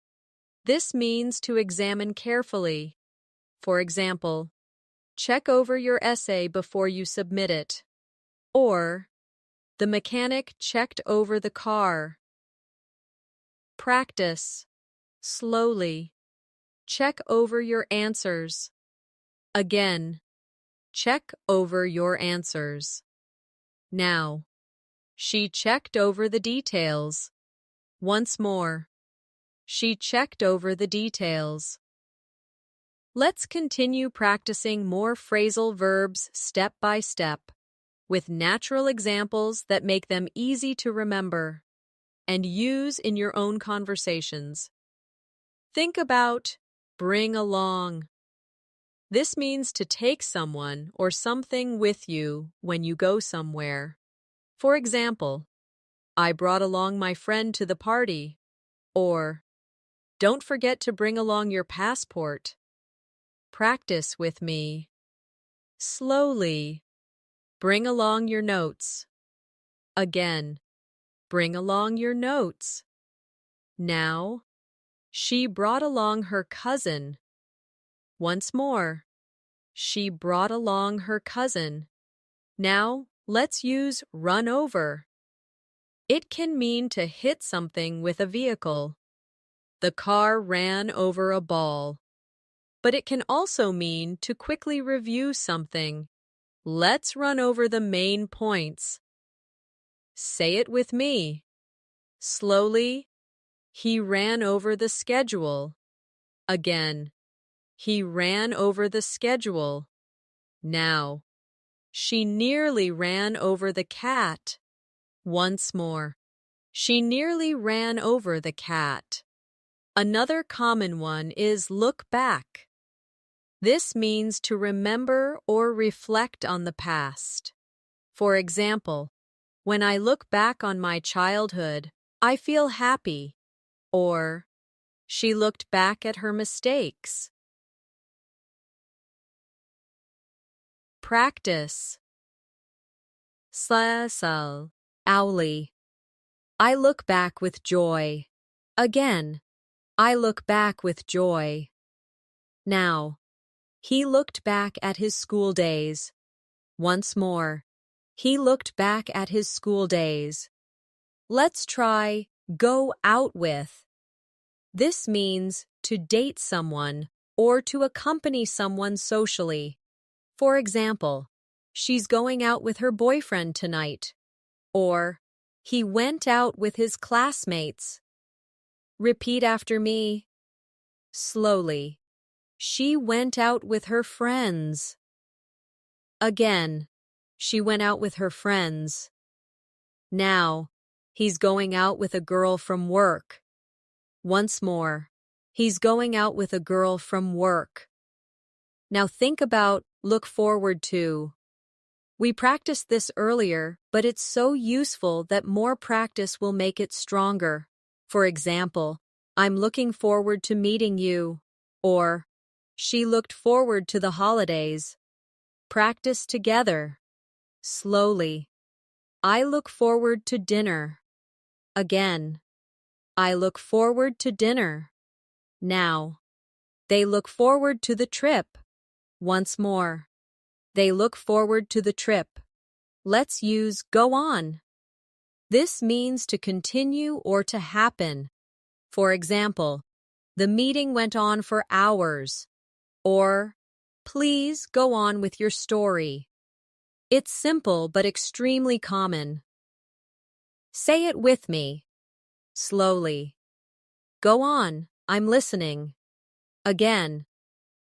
This means to examine carefully. For example, check over your essay before you submit it. Or, the mechanic checked over the car. Practice slowly. Check over your answers. Again, check over your answers. Now, she checked over the details. Once more, she checked over the details. Let's continue practicing more phrasal verbs step by step, with natural examples that make them easy to remember and use in your own conversations. Think about bring along. This means to take someone or something with you when you go somewhere. For example, I brought along my friend to the party. Or, don't forget to bring along your passport. Practice with me. Slowly. Bring along your notes. Again, bring along your notes. Now, she brought along her cousin. Once more, she brought along her cousin. Now, let's use run over. It can mean to hit something with a vehicle. The car ran over a ball. But it can also mean to quickly review something. Let's run over the main points. Say it with me. Slowly, he ran over the schedule. Again, he ran over the schedule. Now, she nearly ran over the cat. Once more, she nearly ran over the cat. Another common one is look back. This means to remember or reflect on the past. For example, when I look back on my childhood, I feel happy. Or, she looked back at her mistakes. Practice. Phrasal, owly. I look back with joy. Again, I look back with joy. Now, he looked back at his school days. Once more, he looked back at his school days. Let's try go out with. This means to date someone or to accompany someone socially. For example, she's going out with her boyfriend tonight. Or, he went out with his classmates. Repeat after me. Slowly. She went out with her friends. Again, she went out with her friends. Now, he's going out with a girl from work. Once more, he's going out with a girl from work. Now think about look forward to. We practiced this earlier, but it's so useful that more practice will make it stronger. For example, I'm looking forward to meeting you. Or, she looked forward to the holidays. Practice together. Slowly. I look forward to dinner. Again. I look forward to dinner. Now. They look forward to the trip. Once more. They look forward to the trip. Let's use go on. This means to continue or to happen. For example, the meeting went on for hours. Or, please go on with your story. It's simple but extremely common. Say it with me. Slowly. Go on, I'm listening. Again.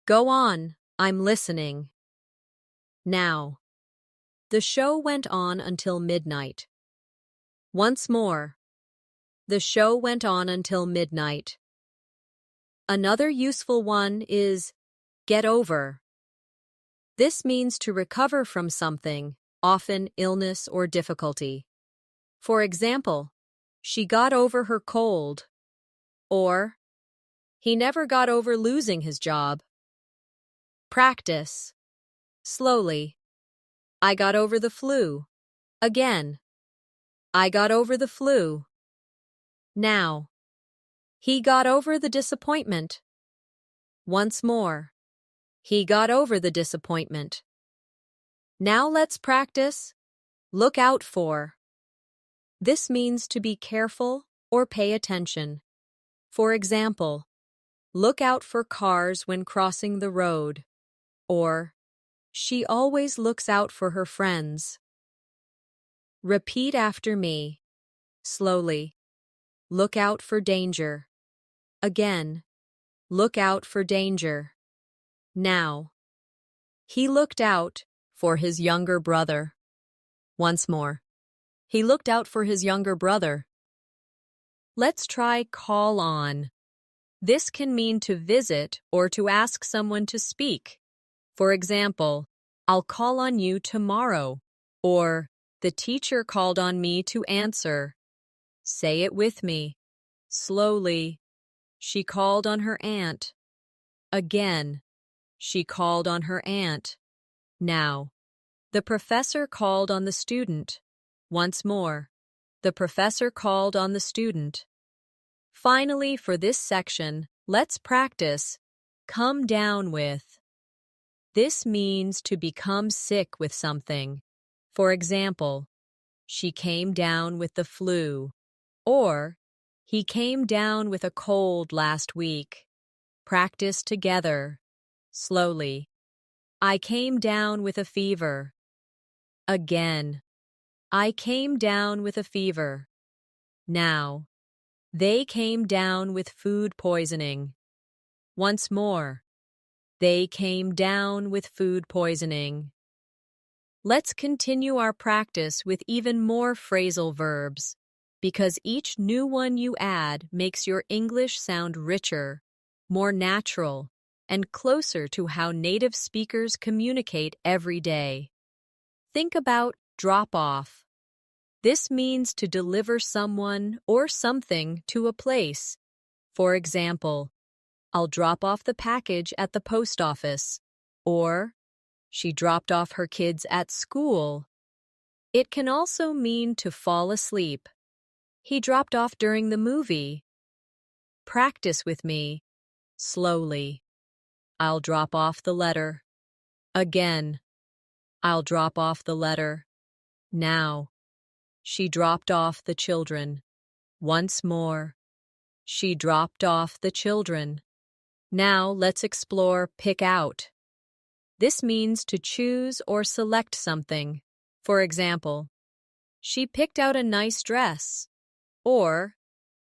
Go on, I'm listening. Now. The show went on until midnight. Once more. The show went on until midnight. Another useful one is get over. This means to recover from something, often illness or difficulty. For example, she got over her cold, or he never got over losing his job. Practice. Slowly. I got over the flu. Again. I got over the flu. Now. He got over the disappointment. Once more. He got over the disappointment. Now let's practice. Look out for. This means to be careful or pay attention. For example, look out for cars when crossing the road. Or, she always looks out for her friends. Repeat after me. Slowly. Look out for danger. Again. Look out for danger. Now. He looked out for his younger brother. Once more. He looked out for his younger brother. Let's try call on. This can mean to visit or to ask someone to speak. For example, I'll call on you tomorrow, or the teacher called on me to answer. Say it with me. Slowly. She called on her aunt. Again. She called on her aunt. Now. The professor called on the student. Once more. The professor called on the student. Finally, for this section, let's practice come down with. This means to become sick with something. For example, she came down with the flu, or he came down with a cold last week. Practice together. Slowly. I came down with a fever. Again. I came down with a fever. Now. They came down with food poisoning. Once more. They came down with food poisoning. Let's continue our practice with even more phrasal verbs, because each new one you add makes your English sound richer, more natural, and closer to how native speakers communicate every day. Think about drop off. This means to deliver someone or something to a place. For example, I'll drop off the package at the post office, or she dropped off her kids at school. It can also mean to fall asleep. He dropped off during the movie. Practice with me. Slowly. I'll drop off the letter. Again. I'll drop off the letter. Now. She dropped off the children. Once more. She dropped off the children. Now let's explore pick out. This means to choose or select something. For example, she picked out a nice dress. Or,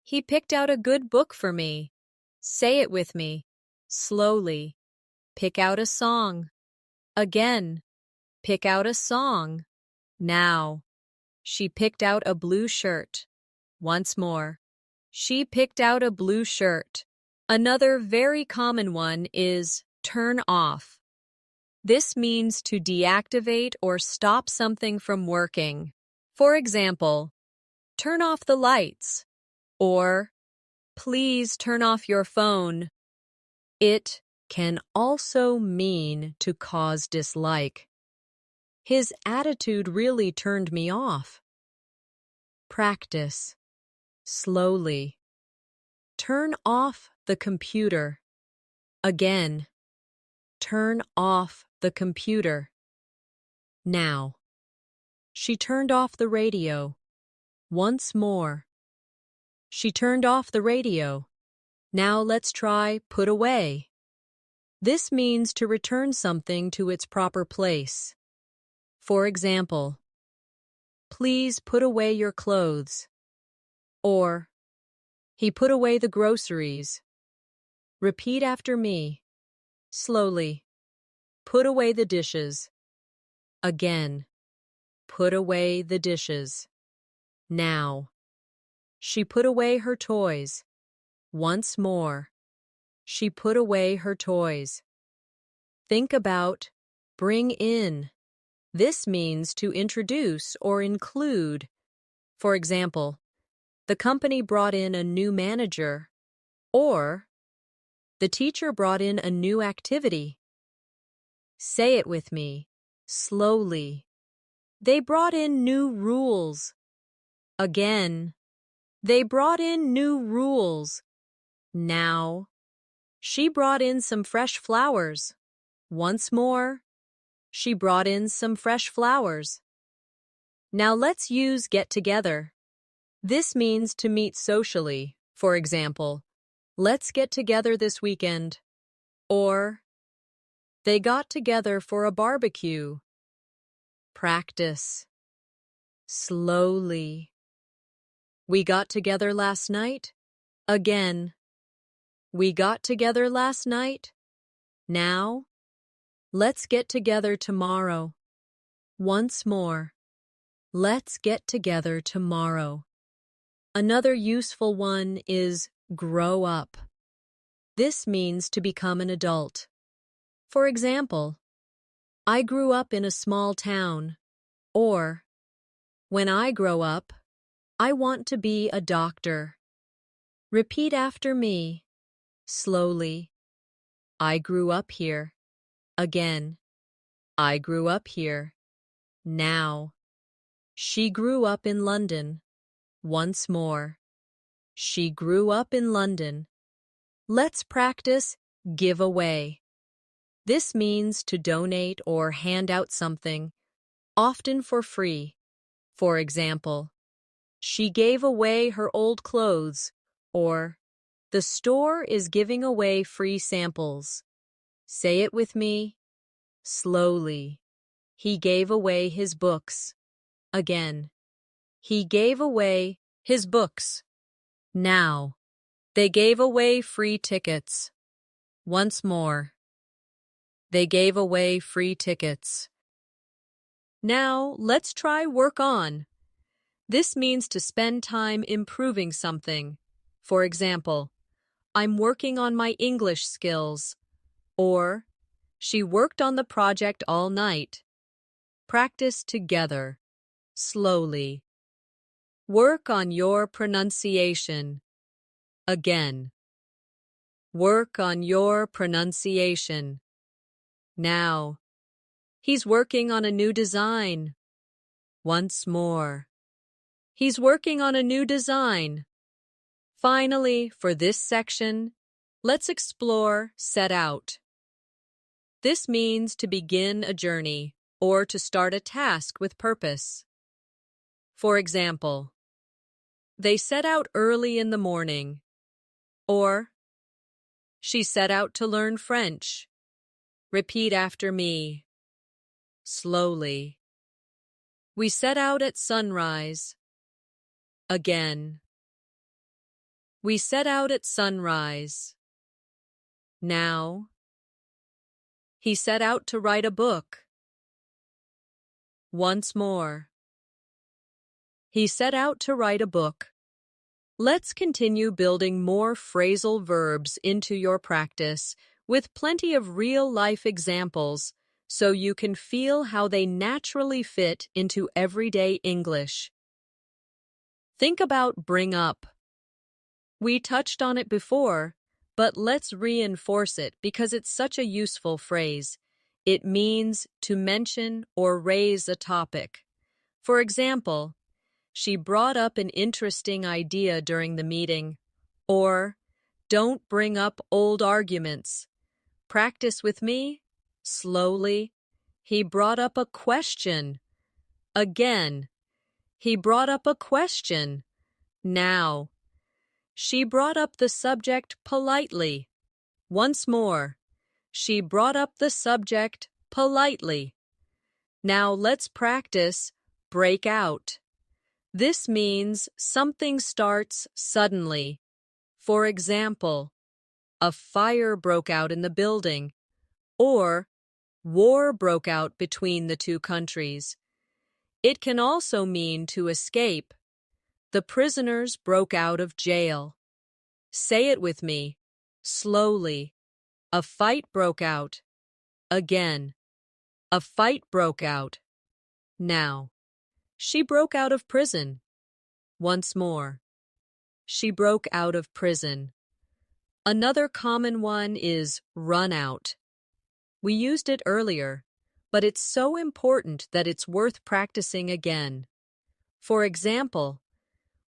he picked out a good book for me. Say it with me. Slowly. Pick out a song. Again. Pick out a song. Now. She picked out a blue shirt. Once more. She picked out a blue shirt. Another very common one is turn off. This means to deactivate or stop something from working. For example, turn off the lights, or please turn off your phone. It can also mean to cause dislike. His attitude really turned me off. Practice. Slowly. Turn off the computer. Again. Turn off the computer. Now. She turned off the radio. Once more. She turned off the radio. Now let's try put away. This means to return something to its proper place. For example, please put away your clothes. Or, he put away the groceries. Repeat after me. Slowly. Put away the dishes. Again. Put away the dishes. Now. She put away her toys. Once more. She put away her toys. Think about bring in. This means to introduce or include. For example, the company brought in a new manager, or the teacher brought in a new activity. Say it with me, slowly. They brought in new rules. Again, they brought in new rules. Now, she brought in some fresh flowers. Once more, she brought in some fresh flowers. Now let's use get together. This means to meet socially. For example, let's get together this weekend. Or, they got together for a barbecue. Practice. Slowly. We got together last night. Again. We got together last night. Now, let's get together tomorrow. Once more. Let's get together tomorrow. Another useful one is grow up. This means to become an adult. For example, I grew up in a small town. Or, when I grow up, I want to be a doctor. Repeat after me, slowly. I grew up here. Again. I grew up here. Now. She grew up in London. Once more. She grew up in London. Let's practice give away. This means to donate or hand out something, often for free. For example, she gave away her old clothes, or the store is giving away free samples. Say it with me, slowly. He gave away his books. Again. He gave away his books. Now. They gave away free tickets. Once more. They gave away free tickets. Now, let's try work on. This means to spend time improving something. For example, I'm working on my English skills. Or, she worked on the project all night. Practice together. Slowly. Work on your pronunciation. Again. Work on your pronunciation. Now. He's working on a new design. Once more. He's working on a new design. Finally, for this section, let's explore set out. This means to begin a journey or to start a task with purpose. For example, they set out early in the morning. Or, she set out to learn French. Repeat after me. Slowly. We set out at sunrise. Again. We set out at sunrise. Now. He set out to write a book. Once more. He set out to write a book. Let's continue building more phrasal verbs into your practice with plenty of real-life examples so you can feel how they naturally fit into everyday English. Think about bring up. We touched on it before, but let's reinforce it because it's such a useful phrase. It means to mention or raise a topic. For example, she brought up an interesting idea during the meeting. Or, don't bring up old arguments. Practice with me, slowly. He brought up a question. Again. He brought up a question. Now. She brought up the subject politely. Once more. She brought up the subject politely. Now let's practice break out. This means something starts suddenly. For example, a fire broke out in the building, or war broke out between the two countries. It can also mean to escape. The prisoners broke out of jail. Say it with me, slowly. A fight broke out. Again. A fight broke out. Now. She broke out of prison. Once more. She broke out of prison. Another common one is run out. We used it earlier, but it's so important that it's worth practicing again. For example,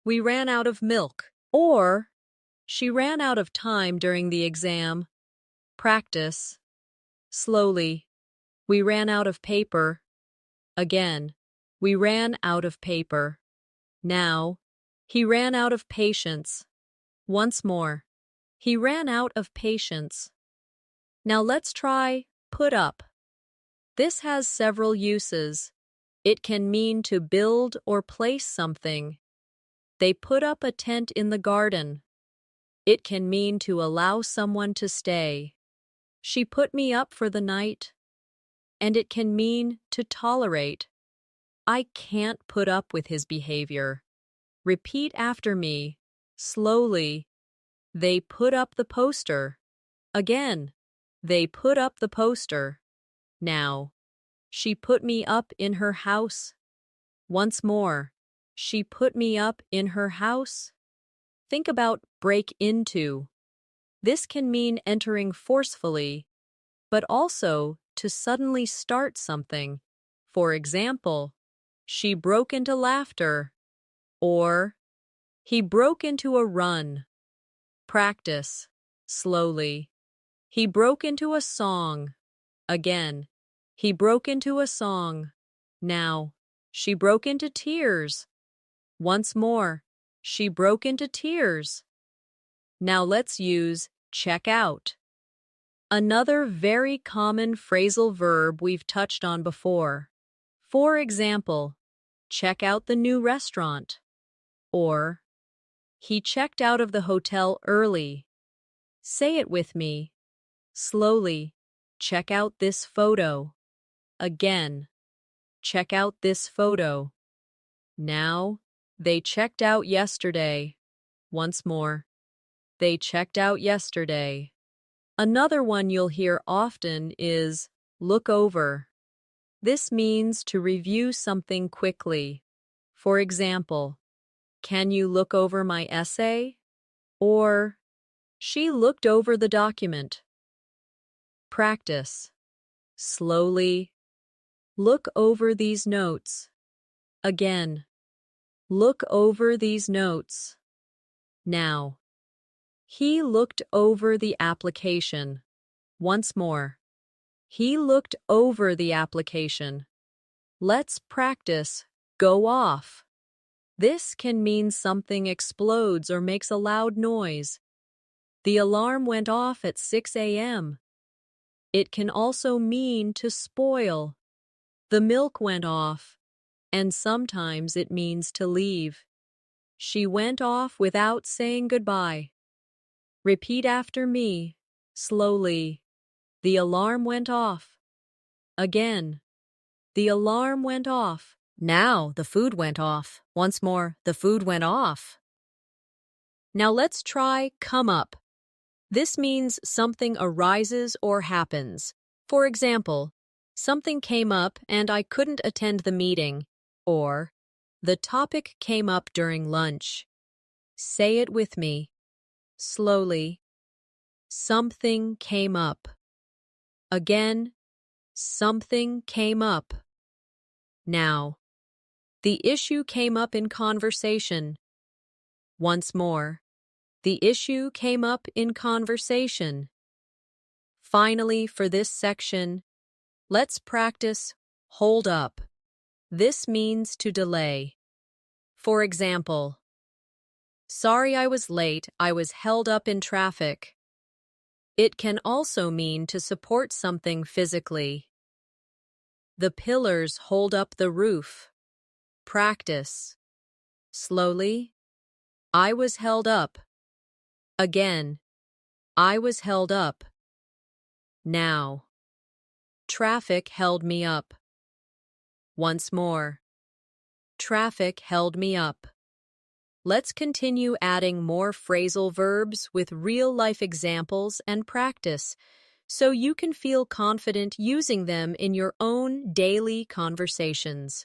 we ran out of milk, or she ran out of time during the exam. Practice. Slowly. We ran out of paper. Again. We ran out of paper. Now. He ran out of patience. Once more. He ran out of patience. Now let's try put up. This has several uses. It can mean to build or place something. They put up a tent in the garden. It can mean to allow someone to stay. She put me up for the night. And it can mean to tolerate. I can't put up with his behavior. Repeat after me, slowly. They put up the poster. Again, they put up the poster. Now, she put me up in her house. Once more, she put me up in her house. Think about break into. This can mean entering forcefully, but also to suddenly start something. For example, she broke into laughter, or he broke into a run. Practice. Slowly. He broke into a song. Again. He broke into a song. Now. She broke into tears. Once more. She broke into tears. Now let's use check out. Another very common phrasal verb we've touched on before. For example, check out the new restaurant. Or, he checked out of the hotel early. Say it with me. Slowly. Check out this photo. Again. Check out this photo. Now, they checked out yesterday. Once more. They checked out yesterday. Another one you'll hear often is look over. This means to review something quickly. For example, can you look over my essay? Or, she looked over the document. Practice. Slowly. Look over these notes. Again. Look over these notes. Now. He looked over the application. Once more. He looked over the application. Let's practice go off. This can mean something explodes or makes a loud noise. The alarm went off at 6 a.m. It can also mean to spoil. The milk went off, and sometimes it means to leave. She went off without saying goodbye. Repeat after me, slowly. The alarm went off. Again. The alarm went off. Now the food went off. Once more, the food went off. Now let's try come up. This means something arises or happens. For example, something came up and I couldn't attend the meeting. Or, the topic came up during lunch. Say it with me. Slowly. Something came up. Again, something came up. Now, the issue came up in conversation. Once more, the issue came up in conversation. Finally, for this section, let's practice hold up. This means to delay. For example, sorry I was late, I was held up in traffic. It can also mean to support something physically. The pillars hold up the roof. Practice. Slowly. I was held up. Again. I was held up. Now. Traffic held me up. Once more. Traffic held me up. Let's continue adding more phrasal verbs with real-life examples and practice, so you can feel confident using them in your own daily conversations.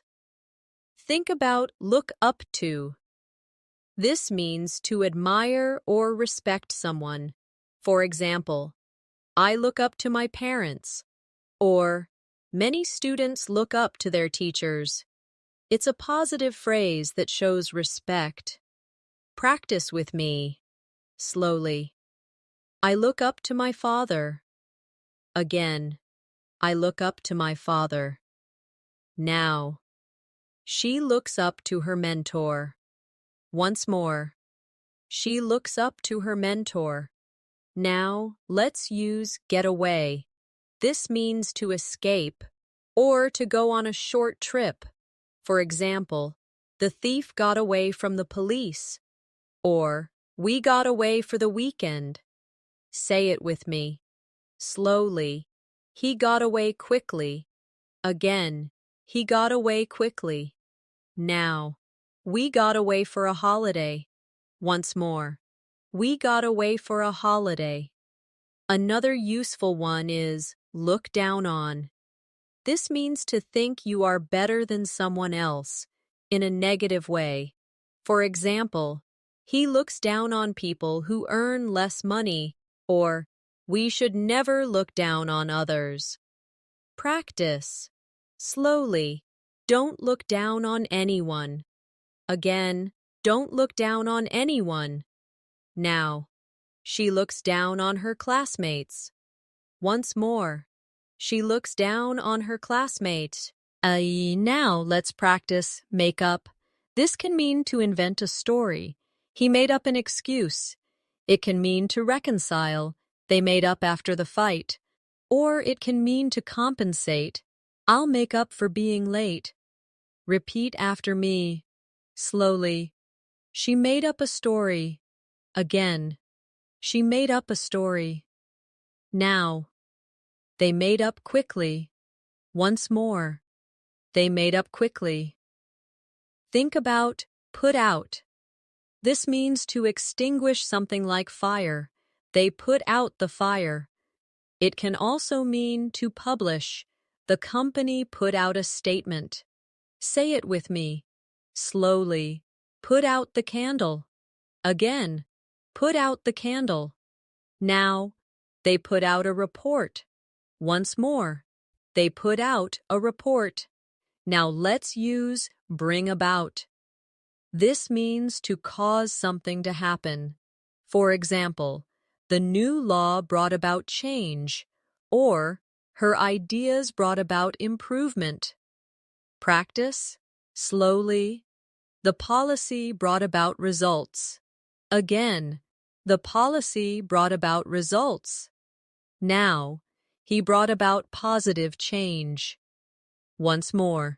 Think about look up to. This means to admire or respect someone. For example, I look up to my parents, or many students look up to their teachers. It's a positive phrase that shows respect. Practice with me. Slowly. I look up to my father. Again. I look up to my father. Now. She looks up to her mentor. Once more. She looks up to her mentor. Now, let's use get away. This means to escape or to go on a short trip. For example, the thief got away from the police, or we got away for the weekend. Say it with me. Slowly. He got away quickly. Again. He got away quickly. Now. We got away for a holiday. Once more. We got away for a holiday. Another useful one is look down on. This means to think you are better than someone else, in a negative way. For example, he looks down on people who earn less money, or we should never look down on others. Practice. Slowly. Don't look down on anyone. Again, don't look down on anyone. Now. She looks down on her classmates. Once more. She looks down on her classmates. Now let's practice make up. This can mean to invent a story. He made up an excuse. It can mean to reconcile. They made up after the fight. Or it can mean to compensate. I'll make up for being late. Repeat after me. Slowly. She made up a story. Again. She made up a story. Now. They made up quickly. Once more. They made up quickly. Think about put out. This means to extinguish something like fire. They put out the fire. It can also mean to publish. The company put out a statement. Say it with me. Slowly. Put out the candle. Again. Put out the candle. Now. They put out a report. Once more. They put out a report. Now let's use bring about. This means to cause something to happen. For example, the new law brought about change, or her ideas brought about improvement. Practice. Slowly. The policy brought about results. Again, the policy brought about results. Now, he brought about positive change. Once more.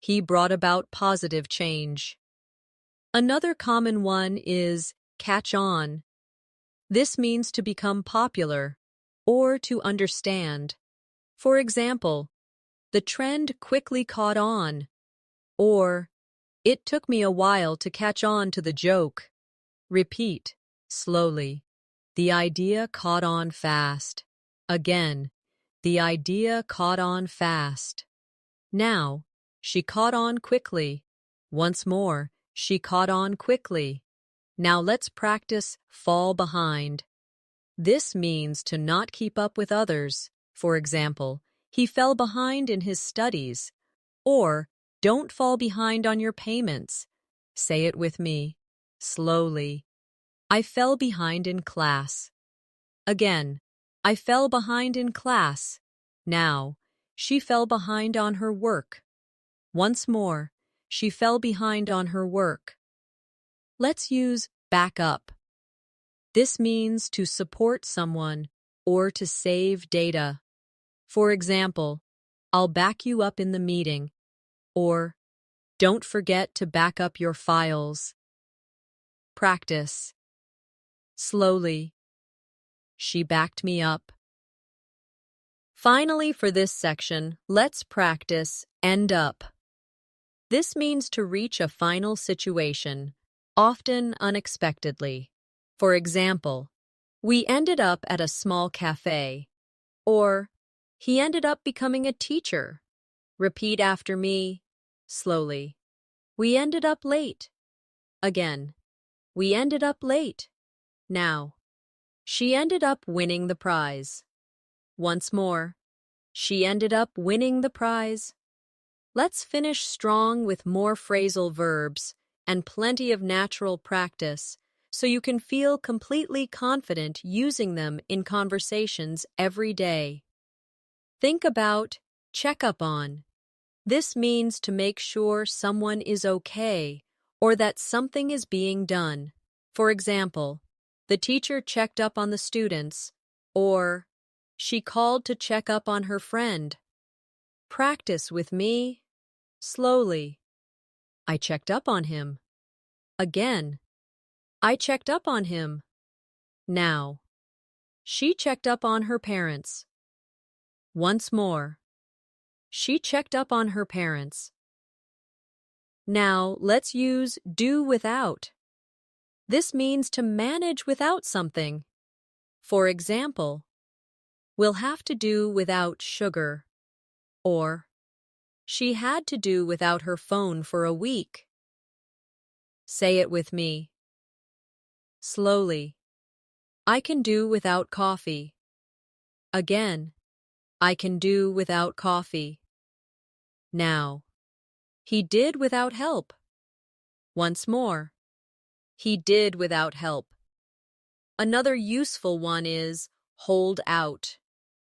He brought about positive change. Another common one is catch on. This means to become popular or to understand. For example, the trend quickly caught on, or it took me a while to catch on to the joke. Repeat, slowly. The idea caught on fast. Again, the idea caught on fast. Now, she caught on quickly. Once more, she caught on quickly. Now let's practice fall behind. This means to not keep up with others. For example, he fell behind in his studies. Or, don't fall behind on your payments. Say it with me. Slowly. I fell behind in class. Again, I fell behind in class. Now, she fell behind on her work. Once more, she fell behind on her work. Let's use back up. This means to support someone or to save data. For example, I'll back you up in the meeting, or don't forget to back up your files. Practice. Slowly. She backed me up. Finally, for this section, let's practice end up. This means to reach a final situation, often unexpectedly. For example, we ended up at a small cafe, or he ended up becoming a teacher. Repeat after me, slowly. We ended up late. Again, We ended up late. Now, she ended up winning the prize. Once more, she ended up winning the prize. Let's finish strong with more phrasal verbs and plenty of natural practice so you can feel completely confident using them in conversations every day. Think about check up on. This means to make sure someone is okay or that something is being done. For example, the teacher checked up on the students, or she called to check up on her friend. Practice with me. Slowly. I checked up on him. Again. I checked up on him. Now. She checked up on her parents. Once more. She checked up on her parents. Now, let's use do without. This means to manage without something. For example, we'll have to do without sugar. Or, she had to do without her phone for a week. Say it with me. Slowly. I can do without coffee. Again. I can do without coffee. Now. He did without help. Once more. He did without help. Another useful one is hold out.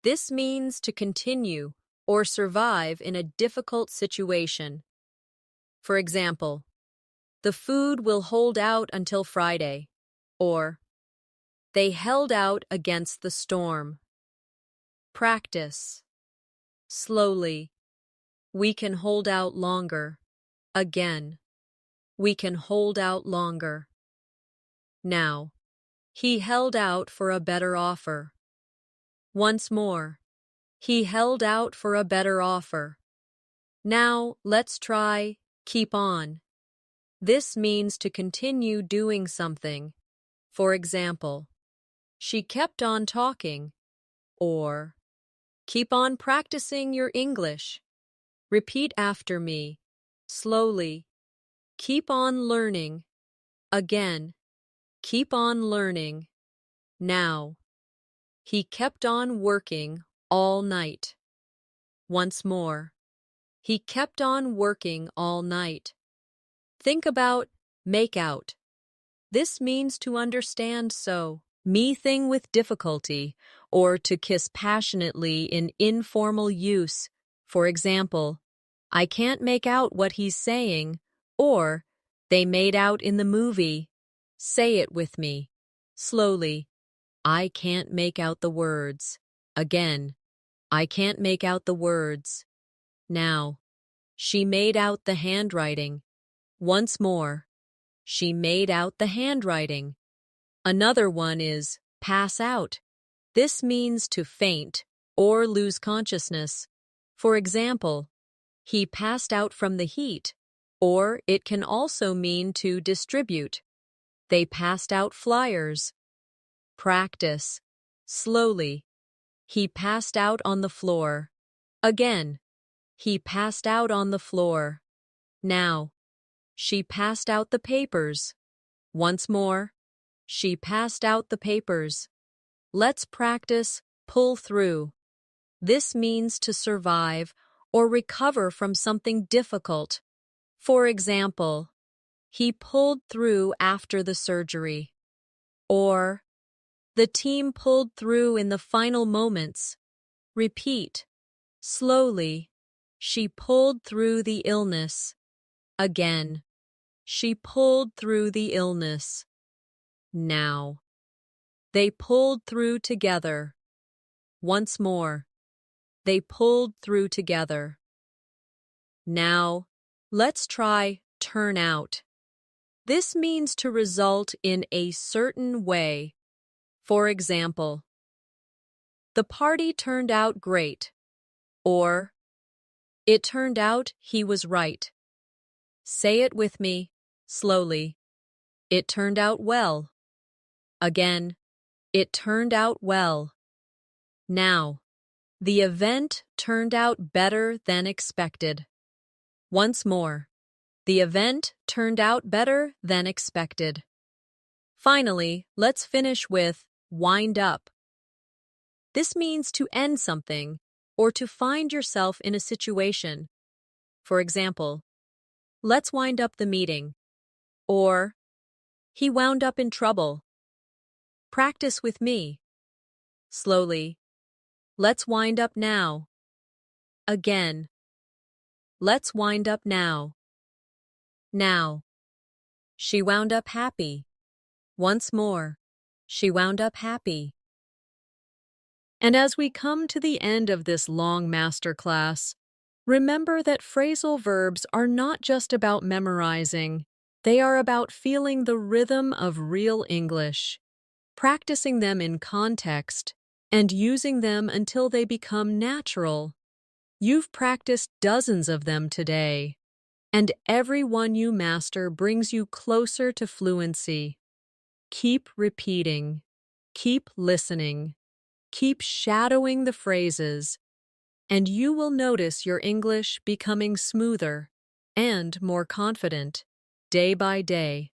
This means to continue or survive in a difficult situation. For example, the food will hold out until Friday, or they held out against the storm. Practice. Slowly. We can hold out longer. Again. We can hold out longer. Now. He held out for a better offer. Once more. He held out for a better offer. Now, let's try keep on. This means to continue doing something. For example, she kept on talking, or keep on practicing your English. Repeat after me, slowly. Keep on learning. Again, keep on learning. Now. He kept on working all night. Once more. He kept on working all night. Think about make out. This means to understand so. Me thing with difficulty, or to kiss passionately in informal use. For example, I can't make out what he's saying, or they made out in the movie. Say it with me. Slowly. I can't make out the words. Again. I can't make out the words. Now. She made out the handwriting. Once more. She made out the handwriting. Another one is pass out. This means to faint or lose consciousness. For example, he passed out from the heat, or it can also mean to distribute. They passed out flyers. Practice. Slowly. He passed out on the floor. Again. He passed out on the floor. Now. She passed out the papers. Once more. She passed out the papers. Let's practice pull through. This means to survive or recover from something difficult. For example, he pulled through after the surgery. Or, the team pulled through in the final moments. Repeat. Slowly. She pulled through the illness. Again. She pulled through the illness. Now. They pulled through together. Once more. They pulled through together. Now, let's try turn out. This means to result in a certain way. For example, the party turned out great, or it turned out he was right. Say it with me, slowly. It turned out well. Again, it turned out well. Now, the event turned out better than expected. Once more, the event turned out better than expected. Finally, let's finish with wind up. This means to end something or to find yourself in a situation. For example, let's wind up the meeting, or he wound up in trouble. Practice with me. Slowly. Let's wind up now. Again. Let's wind up now. Now. She wound up happy. Once more. She wound up happy. And as we come to the end of this long masterclass, remember that phrasal verbs are not just about memorizing. They are about feeling the rhythm of real English, practicing them in context, and using them until they become natural. You've practiced dozens of them today, and every one you master brings you closer to fluency. Keep repeating, keep listening, keep shadowing the phrases, and you will notice your English becoming smoother and more confident day by day.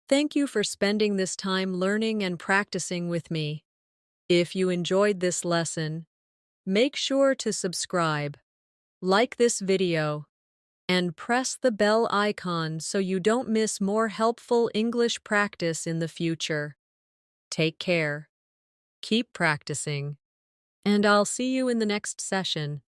Thank you for spending this time learning and practicing with me. If you enjoyed this lesson, make sure to subscribe, like this video, and press the bell icon so you don't miss more helpful English practice in the future. Take care, keep practicing, and I'll see you in the next session.